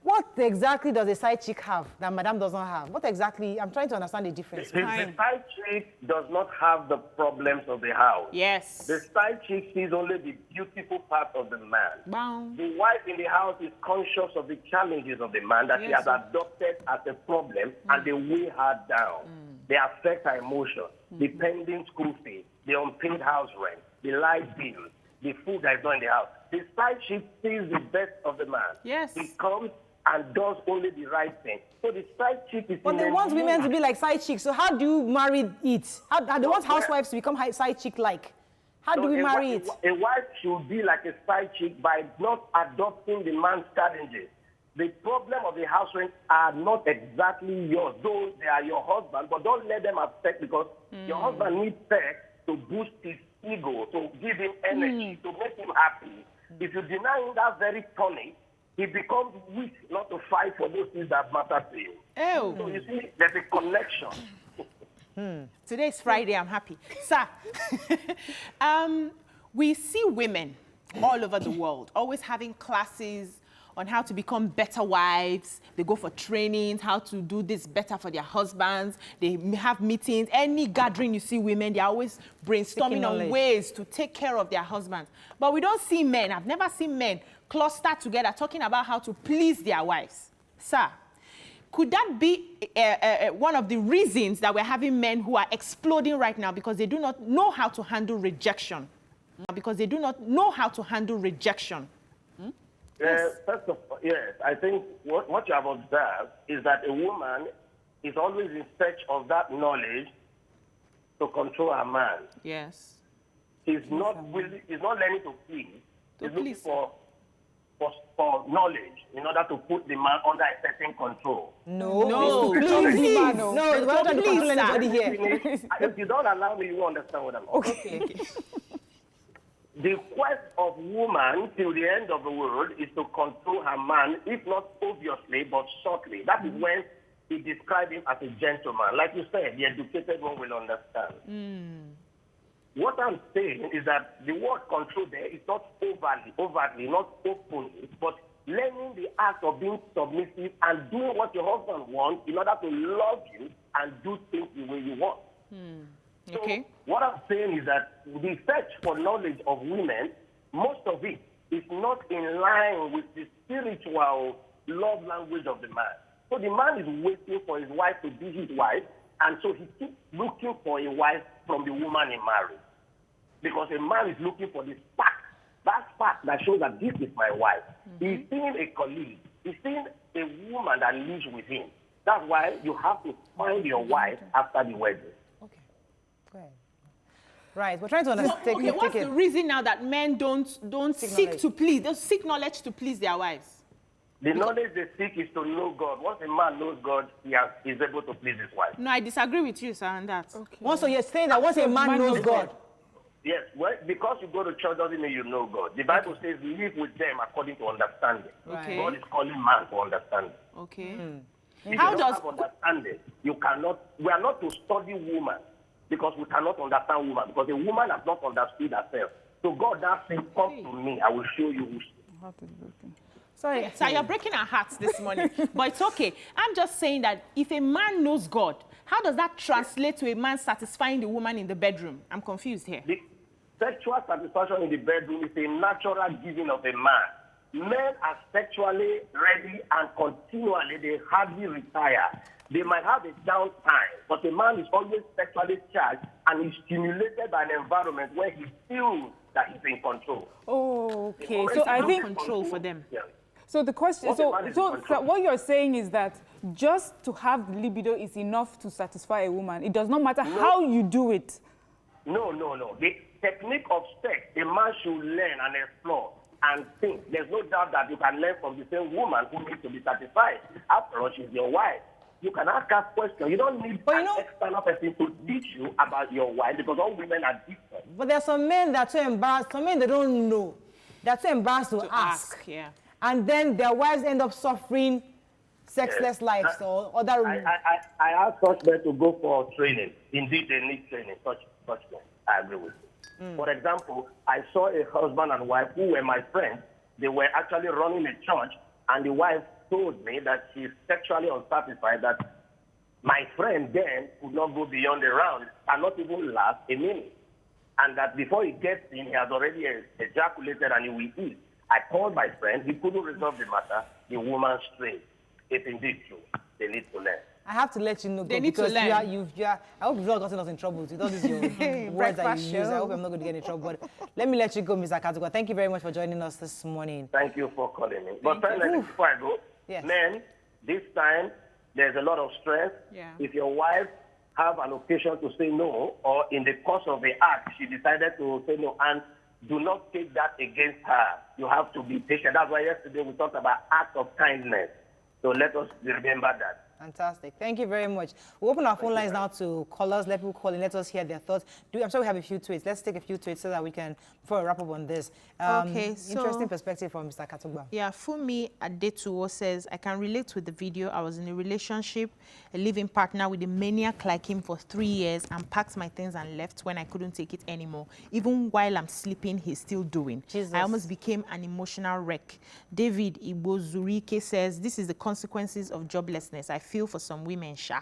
Speaker 1: What exactly does a side chick have that madam doesn't have? What exactly? I'm trying to understand the difference.
Speaker 7: The side chick does not have the problems of the house.
Speaker 2: Yes.
Speaker 7: The side chick sees only the beautiful part of the man.
Speaker 2: Wow.
Speaker 7: The wife in the house is conscious of the challenges of the man that she has adopted as a problem, and they weigh her down. They affect her emotions, the pending school fees, the unpaid house rent, the light bills, the food that is not in the house. The side chick sees the best of the man.
Speaker 2: Yes.
Speaker 7: He comes and does only the right thing. So the side chick is...
Speaker 1: But they want women to be like side chicks. So how do you marry it? How they want housewives to become side chick-like. How do we marry it?
Speaker 7: A wife should be like a side chick by not adopting the man's challenges. The problem of the house rent are not exactly yours, though they are your husband, but don't let them affect, because your husband needs sex to boost his ego, to give him energy, to make him happy. If you deny him that very tonic, he becomes weak not to fight for those things that matter to you.
Speaker 2: Oh.
Speaker 7: So you see, there's a connection.
Speaker 2: Today is Friday, I'm happy. Sir, we see women all over the world always having classes on how to become better wives. They go for trainings, how to do this better for their husbands. They have meetings. Any gathering you see women, they're always brainstorming on ways to take care of their husbands. But we don't see men. I've never seen men cluster together talking about how to please their wives. Sir, could that be one of the reasons that we're having men who are exploding right now, because they do not know how to handle rejection? Because they do not know how to handle rejection.
Speaker 7: First of all, yes, I think what you have observed is that a woman is always in search of that knowledge to control her man.
Speaker 2: Yes.
Speaker 7: He's not learning to please. He's looking for knowledge in order to put the man under a certain control.
Speaker 1: No, please. No, we're not trying to control anybody here.
Speaker 7: If you don't allow me, you won't understand what I'm saying.
Speaker 1: Okay.
Speaker 7: The quest of woman till the end of the world is to control her man, if not obviously, but subtly. That is when he described him as a gentleman. Like you said, the educated one will understand. What I'm saying is that the word control there is not overtly, not openly, but learning the act of being submissive and doing what your husband wants in order to love you and do things the way you want. So what I'm saying is that the search for knowledge of women, most of it is not in line with the spiritual love language of the man. So the man is waiting for his wife to be his wife, and so he keeps looking for a wife from the woman he married. Because a man is looking for the spark, that spark that shows that this is my wife. He's seeing a colleague. He's seeing a woman that lives with him. That's why you have to find your wife after the wedding.
Speaker 1: Right, we're trying to understand.
Speaker 2: What's the reason now that men don't seek to please, don't seek knowledge to please their wives?
Speaker 7: The knowledge they seek is to know God. Once a man knows God, he's able to please his wife.
Speaker 2: No, I disagree with you, sir, on that.
Speaker 3: Okay.
Speaker 1: So you're saying that once a man knows God,
Speaker 7: Yes, well, because you go to church doesn't mean you know God. The Bible says live with them according to understanding.
Speaker 2: Okay.
Speaker 7: God is calling man to understanding.
Speaker 2: Okay.
Speaker 7: If
Speaker 2: How
Speaker 7: you
Speaker 2: does
Speaker 7: don't have understanding, you cannot. We are not to study woman because we cannot understand woman, because a woman has not understood herself. So God now says, come to me, I will show you who she is.
Speaker 1: sorry,
Speaker 2: So you're breaking our hearts this morning, but it's okay. I'm just saying that if a man knows God, how does that translate to a man satisfying the woman in the bedroom? I'm confused here.
Speaker 7: The sexual satisfaction in the bedroom is a natural giving of a man. Men are sexually ready and continually, they hardly retire. They might have a down time, but a man is always sexually charged and is stimulated by an environment where he feels that he's in control.
Speaker 3: Oh, okay. So I think
Speaker 2: Control for them.
Speaker 7: Yeah.
Speaker 3: so. The question.
Speaker 7: What a man is in
Speaker 3: So
Speaker 7: control.
Speaker 3: what you're saying is that just to have libido is enough to satisfy a woman. It does not matter how you do it.
Speaker 7: No. The technique of sex, a man should learn and explore and think. There's no doubt that you can learn from the same woman who needs to be satisfied. After all, she's your wife. You can ask her questions. You don't need an external person to teach you about your wife, because all women are different.
Speaker 1: but there's some men that are so embarrassed, some men they don't know. They're so embarrassed to ask.
Speaker 2: Yeah.
Speaker 1: And then their wives end up suffering sexless lives or other...
Speaker 7: I ask such men to go for training. Indeed, they need training, such men. I agree with you. For example, I saw a husband and wife who were my friends. They were actually running a church, and the wife told me that she's sexually unsatisfied, that my friend then could not go beyond the round, cannot even last a minute. And that before he gets in, he has already ejaculated and he will eat. I called my friend. He couldn't resolve the matter. The woman strayed. It's indeed true. They need to learn.
Speaker 1: I have to let you know,
Speaker 2: They need to
Speaker 1: because
Speaker 2: learn.
Speaker 1: I hope you've not gotten us in trouble with all these your words that
Speaker 2: Breakfast
Speaker 1: you use. I
Speaker 2: show.
Speaker 1: hope I'm not going to get in trouble. But let me let you go, Mr. Katugba. Thank you very much for joining us this morning.
Speaker 7: Thank you for calling me. But finally, before I go,
Speaker 1: Yes.
Speaker 7: men, this time there's a lot of stress.
Speaker 2: Yeah.
Speaker 7: If your wife have an occasion to say no, or in the course of the act she decided to say no, and do not take that against her. You have to be patient. That's why yesterday we talked about acts of kindness. So let us remember that.
Speaker 1: Fantastic. Thank you very much. We'll open our phone lines now to callers. Let people call in. Let us hear their thoughts. I'm sure we have a few tweets. Let's take a few tweets so that we can, before we wrap up on this.
Speaker 2: Okay, so-
Speaker 1: Interesting perspective from Mr. Katugba.
Speaker 2: Yeah, Fumi Adetuwo says, I can relate with the video. I was in a relationship, a living partner with a maniac like him for 3 years, and packed my things and left when I couldn't take it anymore. Even while I'm sleeping, he's still doing.
Speaker 1: Jesus.
Speaker 2: I almost became an emotional wreck. David Ibozurike says, this is the consequences of joblessness. I feel for some women, Sha.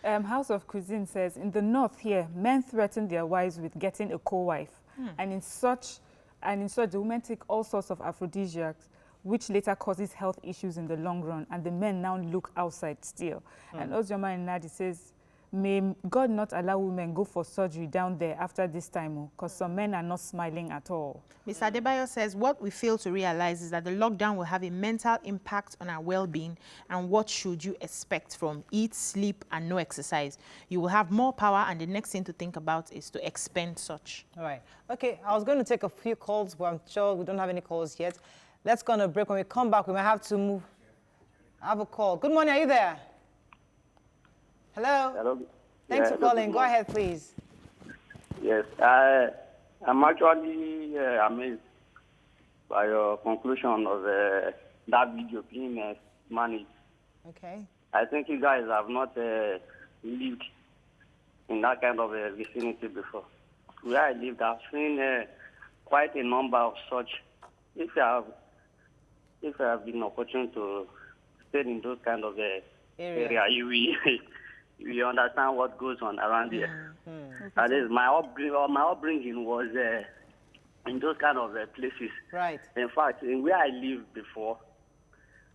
Speaker 3: House of Cuisine says, in the north here, men threaten their wives with getting a co-wife. And in such, the women take all sorts of aphrodisiacs, which later causes health issues in the long run, and the men now look outside still. And Ozoma Nadi says, may God not allow women go for surgery down there after this time, because some men are not smiling at all.
Speaker 2: Mr. Adebayo says, what we fail to realize is that the lockdown will have a mental impact on our well-being, and what should you expect from eat, sleep, and no exercise? You will have more power, and the next thing to think about is to expend such.
Speaker 1: All right. Okay, I was going to take a few calls, but I'm sure we don't have any calls yet. Let's go on a break. When we come back, we might have to move. I have a call. Good morning. Are you there? Hello?
Speaker 8: Hello.
Speaker 1: Thanks
Speaker 8: Yeah,
Speaker 1: for calling.
Speaker 8: hello,
Speaker 1: Go ahead, please.
Speaker 8: Yes, I'm actually amazed by your conclusion of that video being managed.
Speaker 1: Okay.
Speaker 8: I think you guys have not lived in that kind of a vicinity before. Where I lived, I've seen quite a number of such. If you have been opportune to stay in those kind of area, you understand what goes on around here. That is my upbringing was in those kind of places.
Speaker 1: Right.
Speaker 8: In fact, in where I lived before,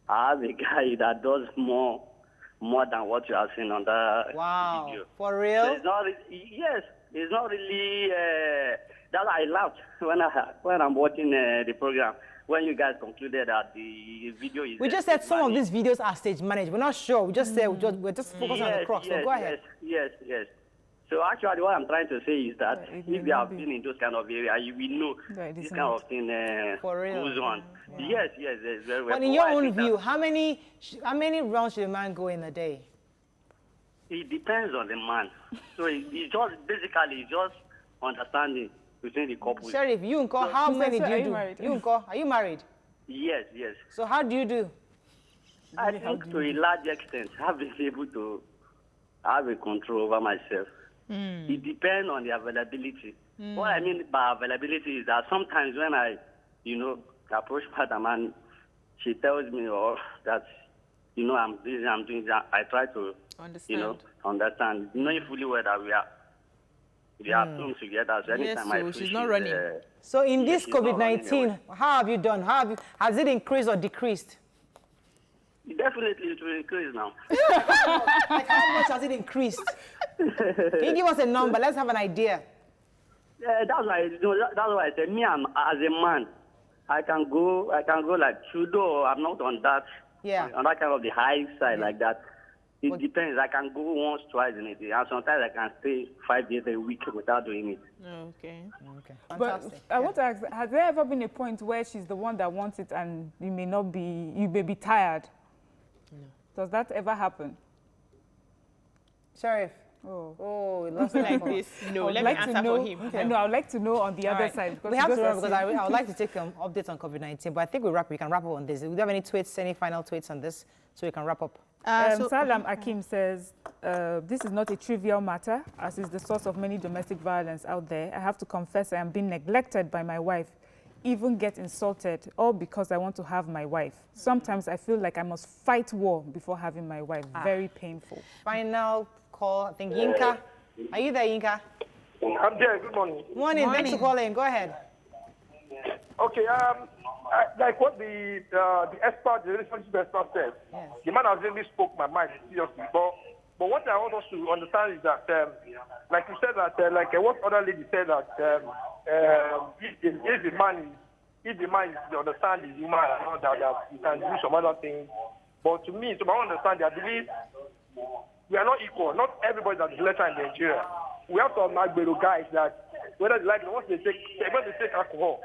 Speaker 8: I have a guy that does more than what you have seen on that
Speaker 1: Wow.
Speaker 8: video.
Speaker 1: For real?
Speaker 8: So it's not, yes, it's not really. That I laughed when I'm watching the program. When you guys concluded that the video is...
Speaker 1: We just said some of these videos are stage managed. We're not sure. We just said we're just focusing on the crux. So go ahead.
Speaker 8: Yes. So actually, what I'm trying to say is that
Speaker 3: Yeah, it
Speaker 8: if
Speaker 3: may
Speaker 8: you
Speaker 3: not
Speaker 8: have
Speaker 3: be.
Speaker 8: been in those kind of areas, you will know
Speaker 3: Yeah, it
Speaker 8: this
Speaker 3: is
Speaker 8: kind
Speaker 3: not.
Speaker 8: of thing
Speaker 1: For real.
Speaker 8: goes on. Yes, yes, very well.
Speaker 1: But in
Speaker 8: But
Speaker 1: your
Speaker 8: what I
Speaker 1: own
Speaker 8: think that
Speaker 1: view, how many rounds should a man go in a day?
Speaker 8: it depends on the man. So it's just basically just understanding between the couple.
Speaker 1: Sheriff, you Nko, how
Speaker 3: Mr.
Speaker 1: many
Speaker 3: Sir,
Speaker 1: do
Speaker 3: are
Speaker 1: you
Speaker 3: you
Speaker 1: do?
Speaker 3: married?
Speaker 1: You Nko, are you married?
Speaker 8: Yes, yes.
Speaker 1: So how do you do?
Speaker 8: I think to a large extent, I've been able to have a control over myself. It depends on the availability. What I mean by availability is that sometimes when I, approach Madam and she tells me that, I'm busy, I'm doing that, I try to, understand, knowing fully well that we are filmed together. So anytime
Speaker 2: Yes,
Speaker 8: I
Speaker 2: so
Speaker 8: feel
Speaker 2: she's not running.
Speaker 1: So in this
Speaker 8: she's not running
Speaker 1: COVID-19,
Speaker 8: away.
Speaker 1: how have you done? Has it increased or decreased?
Speaker 8: Definitely it will increase now.
Speaker 1: Like how much has it increased? Can you give us a number? Let's have an idea.
Speaker 8: Yeah, that's why I said as a man, I can go like Trudeau. I'm not on that, on that kind of the high side like that. It depends. I can go once, twice in a day, and sometimes I can stay 5 days a week without doing it.
Speaker 2: Okay.
Speaker 3: But I want to ask, has there ever been a point where she's the one that wants it and you may be tired? No. Does that ever happen?
Speaker 1: Sheriff.
Speaker 3: Oh,
Speaker 1: it looks
Speaker 2: like this. No, let me answer for him.
Speaker 3: Okay. No, I would like to know on the other side.
Speaker 1: We have to run because I would like to take updates on COVID-19, but I think we can wrap up on this. Do you have any tweets, any final tweets on this so we can wrap up?
Speaker 3: Salam Akim says, this is not a trivial matter, as is the source of many domestic violence out there. I have to confess I am being neglected by my wife, even get insulted, all because I want to have my wife. Sometimes I feel like I must fight war before having my wife. Very painful.
Speaker 1: Final call, I think Yinka. Are you there, Yinka?
Speaker 9: I'm there. Good morning.
Speaker 1: Morning. Thanks for calling. Go ahead.
Speaker 9: Okay. Like what the relationship expert said, the man has really spoke my mind seriously. But what I want us to understand is that, like you said that, what other lady said that, if the man is to understand the human and all that he can do some other things. But to me, to my understanding, I believe we are not equal. Not everybody is a letter in Nigeria. We have some Agbero guys that, whether they like it, when they take alcohol,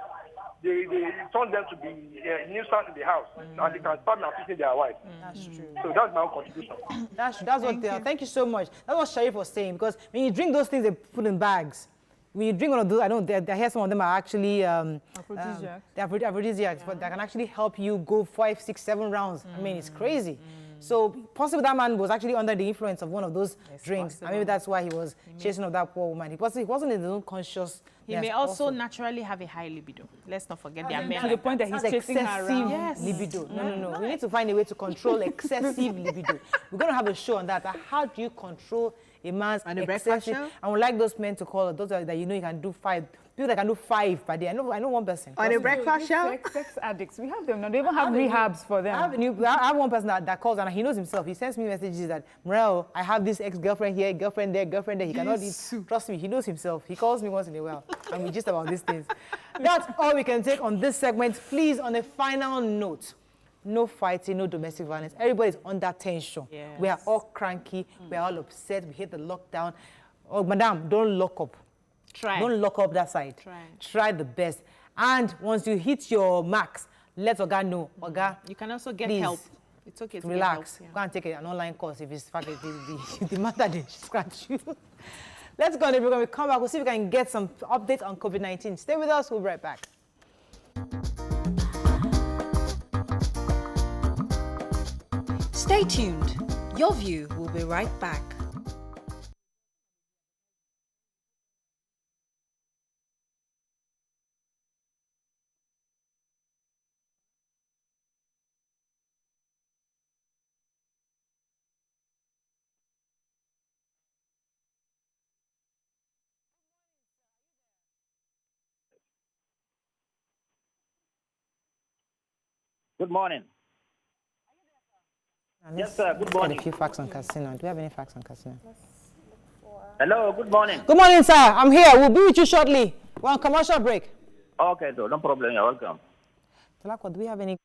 Speaker 9: they turn them to be nuisance in the house, and they can start maltreating their wife.
Speaker 1: That's true.
Speaker 9: So that's my own contribution.
Speaker 1: That's what. Thank you so much. That's what Sharif was saying, because when you drink those things, they put in bags. When you drink one of those, I hear some of them are actually
Speaker 3: aphrodisiacs.
Speaker 1: They're aphrodisiacs, but that can actually help you go 5, 6, 7 rounds. I mean, it's crazy. So possibly that man was actually under the influence of one of those drinks. And maybe that's why he was chasing of that poor woman. He wasn't in his own conscious.
Speaker 2: He may also naturally have a high libido. Let's not forget there are men.
Speaker 3: To the point that he's chasing her around.
Speaker 1: Yes. Libido. No. We need to find a way to control excessive libido. We're going to have a show on that. How do you control a man's excessive? I would like those men to call those that you can do 5. People that can do 5 per day. I know one person.
Speaker 2: On a breakfast show?
Speaker 3: Sex addicts. We have them now. They even have rehabs for them.
Speaker 1: I have one person that calls and he knows himself. He sends me messages that, Morel, I have this ex-girlfriend here, girlfriend there, girlfriend there. He cannot eat. Trust me, he knows himself. He calls me once in a while and we just about these things. That's all we can take on this segment. Please, on a final note, no fighting, no domestic violence. Everybody's under tension. Yes. We are all cranky. We are all upset. We hate the lockdown. Oh, madam, don't lock up. Don't lock up that side. Try the best. And once you hit your max, let Oga know. Oga,
Speaker 2: you can also get help. It's okay to
Speaker 1: relax.
Speaker 2: Get help.
Speaker 1: Go and take an online course if it's the matter they scratch you. Let's go on. We're going to come back. We'll see if we can get some updates on COVID-19. Stay with us. We'll be right back.
Speaker 4: Stay tuned. Your View will be right back.
Speaker 10: Good morning. Yes, sir. Good morning.
Speaker 1: A few facts on casino. Do we have any facts on casino?
Speaker 10: Hello. Good morning.
Speaker 1: Good morning, sir. I'm here. We'll be with you shortly. We're on commercial break.
Speaker 10: Okay, so no problem. You're welcome.
Speaker 1: Talakwa, do we have any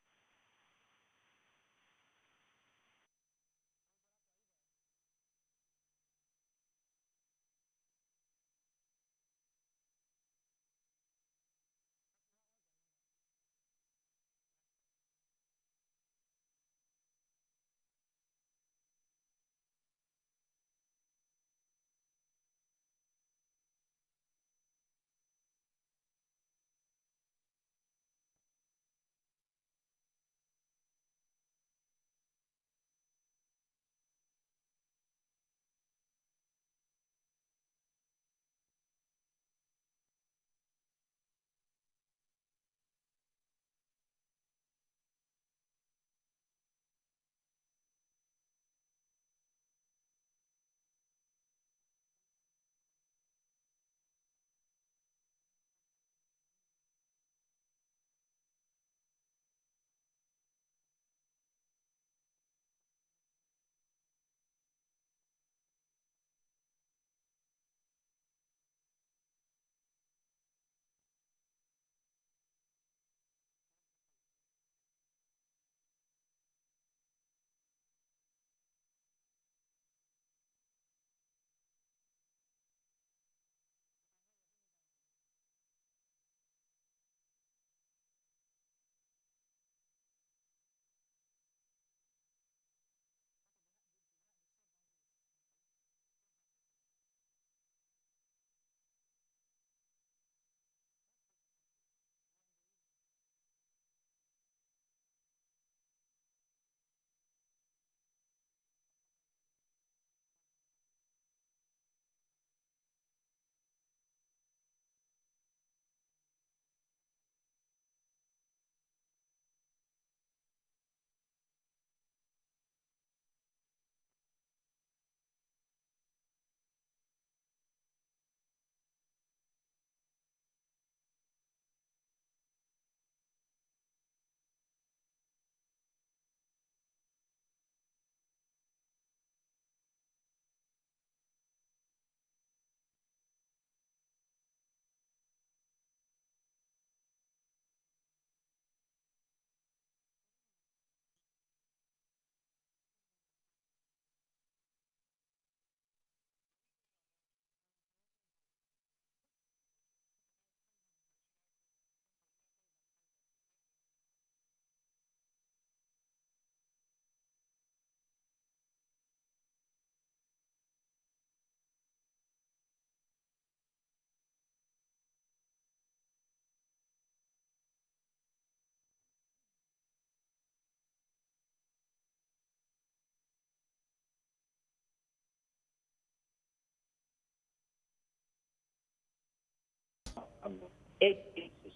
Speaker 10: 8 cases.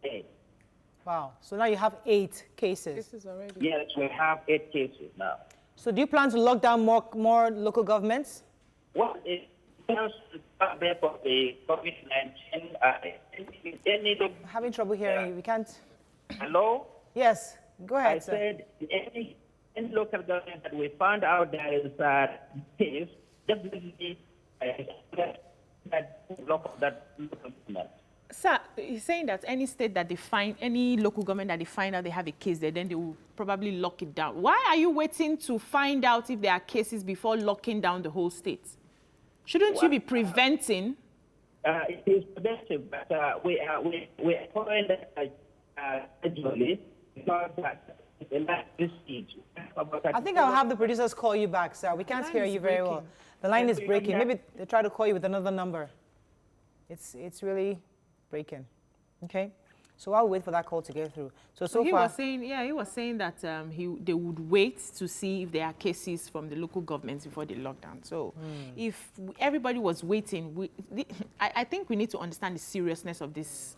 Speaker 10: 8.
Speaker 1: Wow. So now you have 8 cases.
Speaker 2: This is already.
Speaker 10: Yes, we have 8 cases now.
Speaker 1: So do you plan to lock down more local governments?
Speaker 10: Well, it comes to the COVID-19.
Speaker 1: Having trouble hearing you. We can't.
Speaker 10: Hello?
Speaker 1: Yes. Go ahead,
Speaker 10: I
Speaker 1: sir.
Speaker 10: said any local government that we found out there is a case, definitely that local government.
Speaker 2: Sir, he's saying that any state that they find, any local government that they find out they have a case there, then they will probably lock it down. Why are you waiting to find out if there are cases before locking down the whole state? Shouldn't you be preventing?
Speaker 10: It is preventive, but we are following that gradually because this stage.
Speaker 1: I think I'll have the producers call you back, sir. We can't hear you very well. The line is breaking. Maybe they try to call you with another number. It's really breaking. Okay, so I'll wait for that call to get through. So
Speaker 2: he
Speaker 1: far,
Speaker 2: was saying, he was saying that they would wait to see if there are cases from the local governments before the lockdown. So if everybody was waiting, I think we need to understand the seriousness of this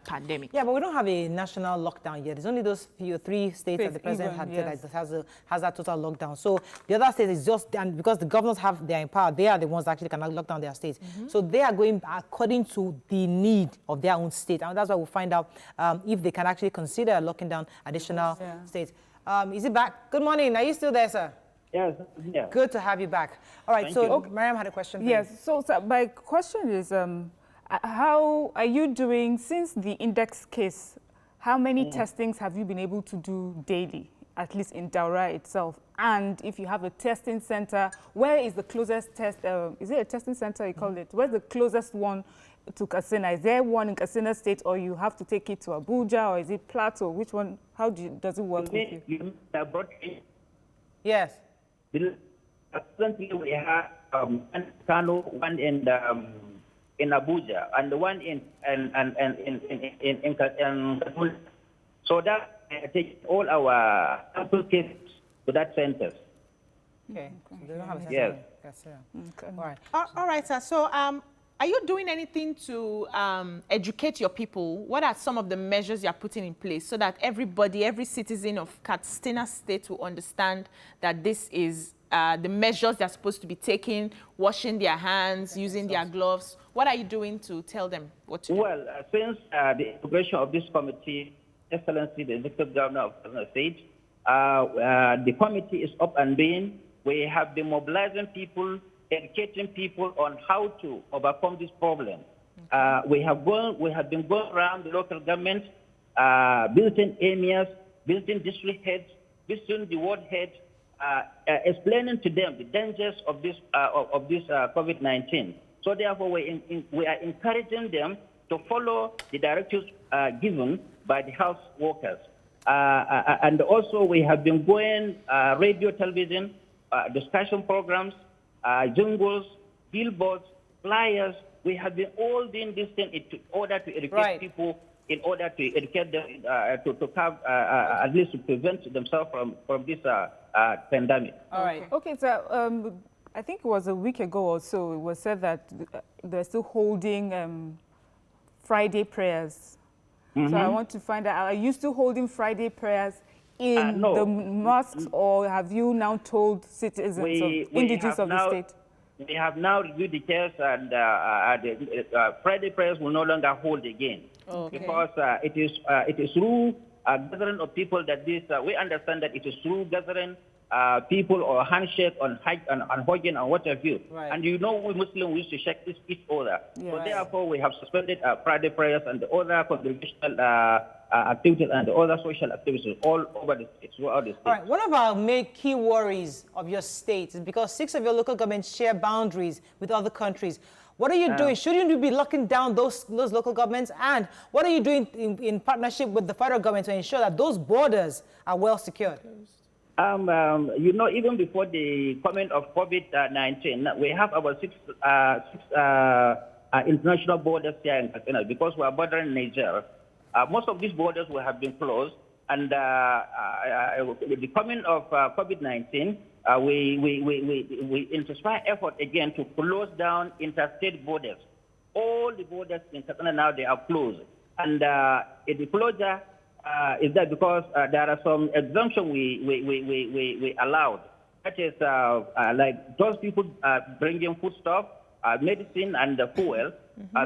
Speaker 2: pandemic.
Speaker 1: Yeah, but we don't have a national lockdown yet. It's only those 3 states that the president had said that has that total lockdown. So the other states is just, and because the governors they're in power, they are the ones that actually can lock down their states. So they are going according to the need of their own state. And that's why we'll find out if they can actually consider locking down additional states. Is it back? Good morning. Are you still there, sir?
Speaker 10: Yes. Yeah.
Speaker 1: Good to have you back. All right, Mariam had a question.
Speaker 3: Yes, so my question is, how are you doing since the index case? How many testings have you been able to do daily, at least in Daura itself? And if you have a testing center, where is the closest test? Is it a testing center you call it? Where's the closest one to Katsina? Is there one in Katsina State, or you have to take it to Abuja, or is it Plateau? Which one? How does it work with you?
Speaker 1: Yes.
Speaker 10: Currently, we have Kano, one in Abuja, and the one in Kabul. So that take all our sample kits to that center.
Speaker 1: Okay. So they don't have a center.
Speaker 10: Yes.
Speaker 1: Okay. All right.
Speaker 2: All right, sir. So are you doing anything to educate your people? What are some of the measures you're putting in place so that every citizen of Katsina State will understand that this is the measures they're supposed to be taking, washing their hands, using their gloves? What are you doing to tell them what to do?
Speaker 10: Well, since the integration of this committee, Excellency, the Executive Governor of Katsina State, the committee is up and doing. We have been mobilizing people, educating people on how to overcome this problem. We have been going around the local government, visiting emirs, visiting district heads, visiting the ward heads, explaining to them the dangers of this COVID-19. So therefore, we are encouraging them to follow the directives given by the health workers. And also, we have been going radio, television, discussion programs, jingles, billboards, flyers. We have been all doing this thing in order to educate people, in order to educate them, to have, at least to prevent themselves from this pandemic.
Speaker 1: All right.
Speaker 3: Okay, so I think it was a week ago or so, it was said that they're still holding Friday prayers. So I want to find out, are you still holding Friday prayers in the mosques, or have you now told citizens, indigenous of the state?
Speaker 10: We have now reviewed the case, and Friday prayers will no longer hold again. Because it is through gathering of people that this, we understand that it is through gathering people or handshake on hugging and what have you.
Speaker 1: Right.
Speaker 10: And you know, we Muslims used to shake each other.
Speaker 3: Yeah.
Speaker 10: So therefore, we have suspended Friday prayers and the other congregational activities and the other social activities all over the state, throughout the state.
Speaker 1: All right. One of our main key worries of your state is because 6 of your local governments share boundaries with other countries. What are you doing? Shouldn't you be locking down those local governments? And what are you doing in partnership with the federal government to ensure that those borders are well secured?
Speaker 10: You know, even before the comment of COVID-19, we have about six international borders here in Katsina because we are bordering Niger. Most of these borders will have been closed, and with the comment of COVID-19, we intensify effort again to close down interstate borders. all the borders in Katsina now, they are closed. And the closure is that because there are some exemption we allowed. That is like those people bringing foodstuff, medicine, and fuel.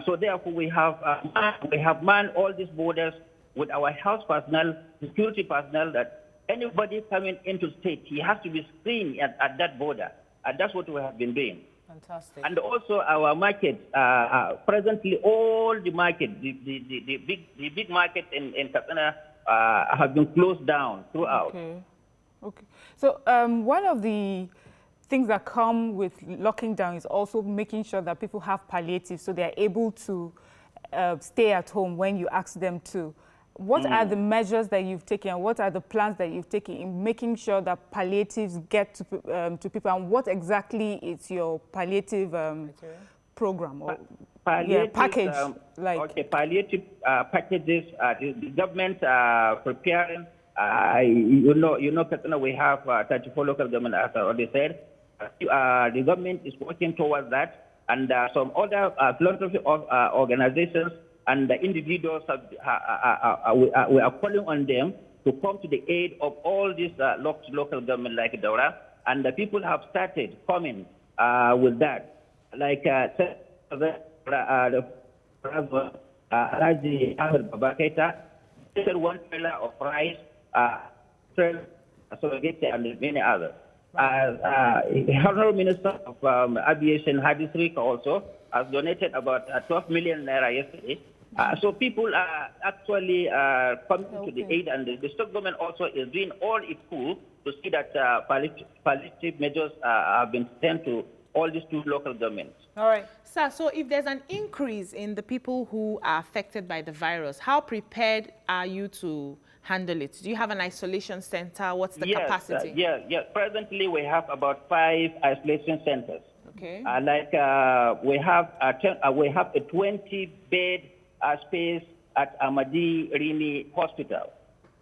Speaker 10: So therefore, we have manned all these borders with our health personnel, security personnel, that anybody coming into state, he has to be screened at that border. And that's what we have been doing.
Speaker 1: Fantastic.
Speaker 10: And also our market, presently all the market, the big market in Katsina have been closed down throughout.
Speaker 3: Okay. So one of the things that come with locking down is also making sure that people have palliative, so they're able to stay at home when you ask them to. What are the measures that you've taken, and what are the plans that you've taken in making sure that palliatives get to people, and what exactly is your palliative program or package?
Speaker 10: Palliative packages. The government preparing. You know, Katsina, we have 34 local government, as I already said. The government is working towards that, and some other philanthropy organizations and the individuals we are calling on them to come to the aid of all these local government like Daura, and the people have started coming with that. Like Raji Ahmed Babaketa, one trailer of rice, and many others. Honorable Minister of Aviation, Hadi Srika, also has donated about 12 million naira yesterday. So people are actually coming to the aid, and the state government also is doing all it could to see that palliative measures have been sent to all these two local governments.
Speaker 2: All right. Sir, so if there's an increase in the people who are affected by the virus, how prepared are you to handle it? Do you have an isolation center? What's the capacity?
Speaker 10: Yes. Presently, we have about 5 isolation centers.
Speaker 2: Okay.
Speaker 10: We have a 20-bed space at Ahmadi Rimi Hospital.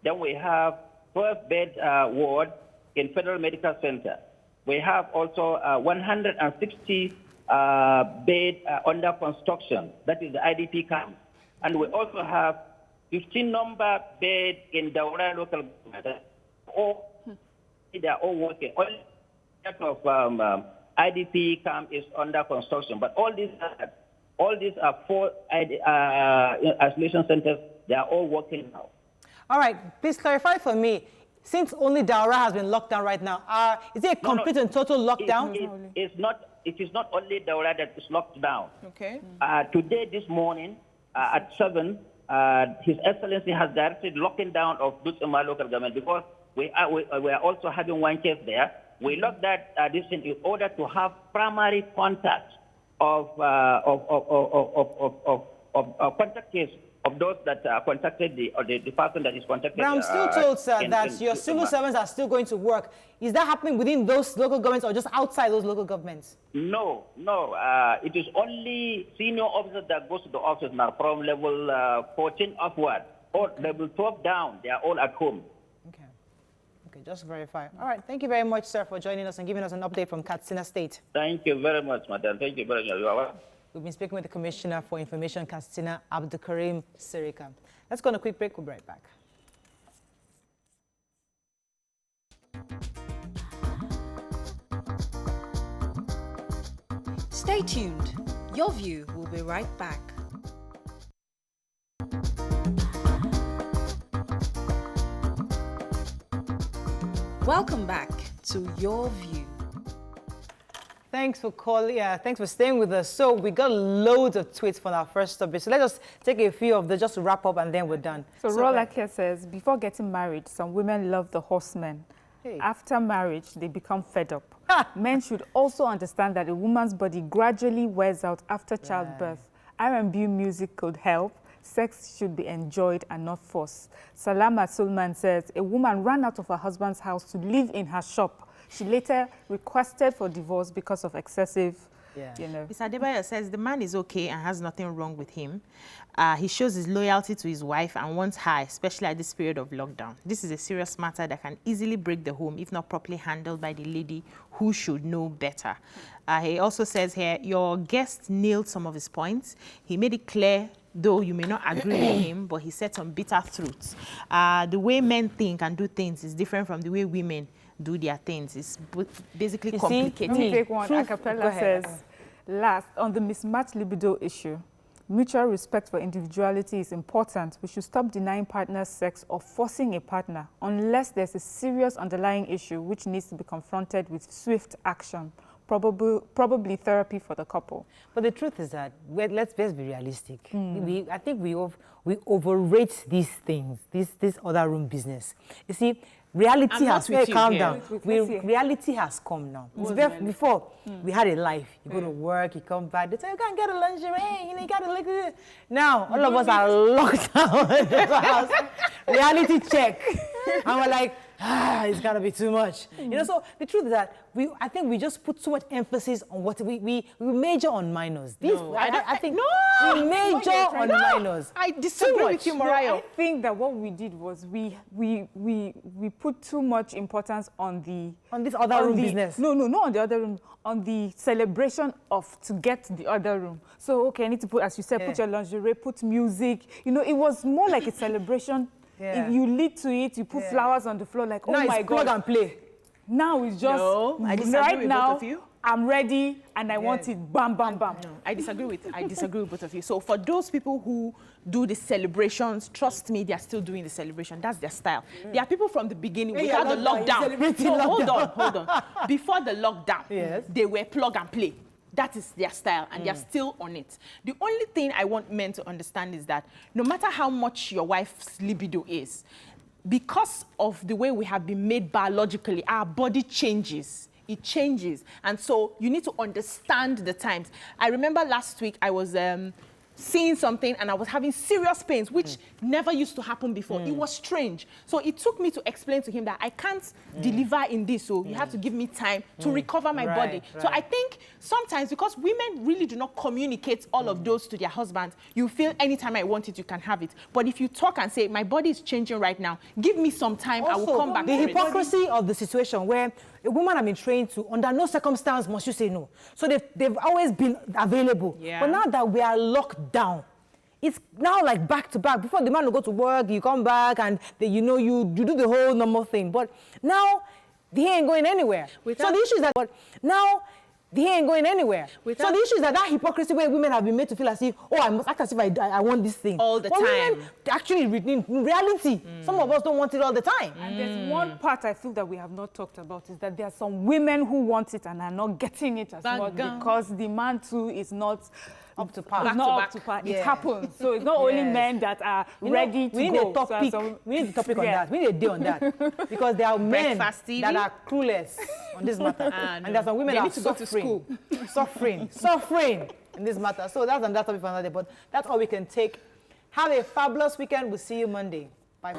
Speaker 10: Then we have 12-bed ward in Federal Medical Center. We have also 160 bed under construction. That is the IDP camp. And we also have 15-number bed in Daura local government. They are all working. Only part of IDP camp is under construction. But all these are 4 isolation centers. They are all working now.
Speaker 1: All right. Please clarify for me. Since only Daura has been locked down right now, is it a complete and total lockdown?
Speaker 10: It is not only Daura that is locked down.
Speaker 2: Okay.
Speaker 10: Today, this morning, at 7, His Excellency has directed locking down of Dutsuma local government because we are also having one case there. We locked that this in order to have primary contact of contact case of those that contacted the person that is contacted.
Speaker 1: But I'm still told, sir, that your civil servants are still going to work. Is that happening within those local governments or just outside those local governments?
Speaker 10: No. It is only senior officers that goes to the office now from level 14 upward or level 12 down. They are all at home.
Speaker 1: Okay, just verify. All right, thank you very much, sir, for joining us and giving us an update from Katsina State.
Speaker 10: Thank you very much, madam. Thank you very much.
Speaker 1: We've been speaking with the Commissioner for Information, Katsina, Abdulkarim Sirika. Let's go on a quick break. We'll be right back.
Speaker 4: Stay tuned. Your View will be right back. Welcome back to Your View.
Speaker 1: Thanks for calling. Thanks for staying with us. So we got loads of tweets from our first topic. So let's just take a few of them just to wrap up and then we're done.
Speaker 3: So Rolake says, before getting married, some women love the horsemen. Hey. After marriage, they become fed up. Men should also understand that a woman's body gradually wears out after childbirth. R&B music could help. Sex should be enjoyed and not forced. Salama Sulman says, a woman ran out of her husband's house to live in her shop. She later requested for divorce because of excessive
Speaker 1: Yeah.
Speaker 3: You know.
Speaker 2: Mr. Adebayo says the man is okay and has nothing wrong with him. He shows his loyalty to his wife and wants her, especially at this period of lockdown. This is a serious matter that can easily break the home if not properly handled by the lady who should know better. He also says here, your guest nailed some of his points. He made it clear, though you may not agree with him, but he said some bitter truths. The way men think and do things is different from the way women do their things. It's basically complicated.
Speaker 3: Let me take one. Acapella says, last, on the mismatched libido issue, mutual respect for individuality is important. We should stop denying partners sex or forcing a partner unless there's a serious underlying issue which needs to be confronted with swift action, probably therapy for the couple.
Speaker 1: But the truth is that, let's be realistic. I think we overrate these things, this other room business. You see, reality has calmed down. Reality has come now. Before, we had a life. You go to work, you come back, they say, you can't get a lingerie, you got to look at it. Now, all of us are locked down in the house. Reality check. And we're like, it's gonna be too much. You know, so the truth is that I think we just put too much emphasis on what we major on minors. I think we major on minors.
Speaker 2: I disagree with you, Mariah.
Speaker 3: I think that what we did was we put too much importance on
Speaker 1: this other room business.
Speaker 3: No, not on the other room. On the celebration of to get the other room. So okay, I need to put, as you said, put your lingerie, put music. You know, it was more like a celebration. If you lead to it, you put flowers on the floor, like, oh my God.
Speaker 1: Plug and play.
Speaker 3: Now it's just,
Speaker 2: I disagree with both of you.
Speaker 3: I'm ready and I want it, bam, bam, bam.
Speaker 2: No, I disagree with both of you. So for those people who do the celebrations, trust me, they're still doing the celebration. That's their style. There are people from the beginning, without the lockdown. No, hold on. Before the lockdown, they were plug and play. That is their style, and they're still on it. The only thing I want men to understand is that no matter how much your wife's libido is, because of the way we have been made biologically, our body changes. It changes. And so you need to understand the times. I remember last week I was seeing something and I was having serious pains, which never used to happen before. It was strange. So it took me to explain to him that I can't deliver in this, so you have to give me time to recover my body. So I think sometimes, because women really do not communicate all of those to their husbands, you feel anytime I want it, you can have it. But if you talk and say, my body is changing right now, give me some time,
Speaker 1: also,
Speaker 2: I will come back to
Speaker 1: the
Speaker 2: it.
Speaker 1: hypocrisy of the situation where a woman has been trained to, under no circumstance must you say no. So they've always been available. But now that we are locked down, it's now like back to back. Before the man will go to work, you come back and you do the whole normal thing. But now he ain't going anywhere. So the issue is that he ain't going anywhere. So the issue is that hypocrisy where women have been made to feel as if, I must act as if I want this thing.
Speaker 2: All the time.
Speaker 1: Women, actually, in reality, some of us don't want it all the time.
Speaker 3: And there's one part I feel that we have not talked about is that there are some women who want it and are not getting it as much because the man too is not
Speaker 1: up to par.
Speaker 3: It's not up to par. It happens. So it's not only men that are ready to go.
Speaker 1: We need a topic on that. We need a day on that. Because there are men that are clueless on this matter. And there are some women that are suffering in this matter. So that's another topic for another day. But that's all we can take. Have a fabulous weekend. We'll see you Monday. Bye.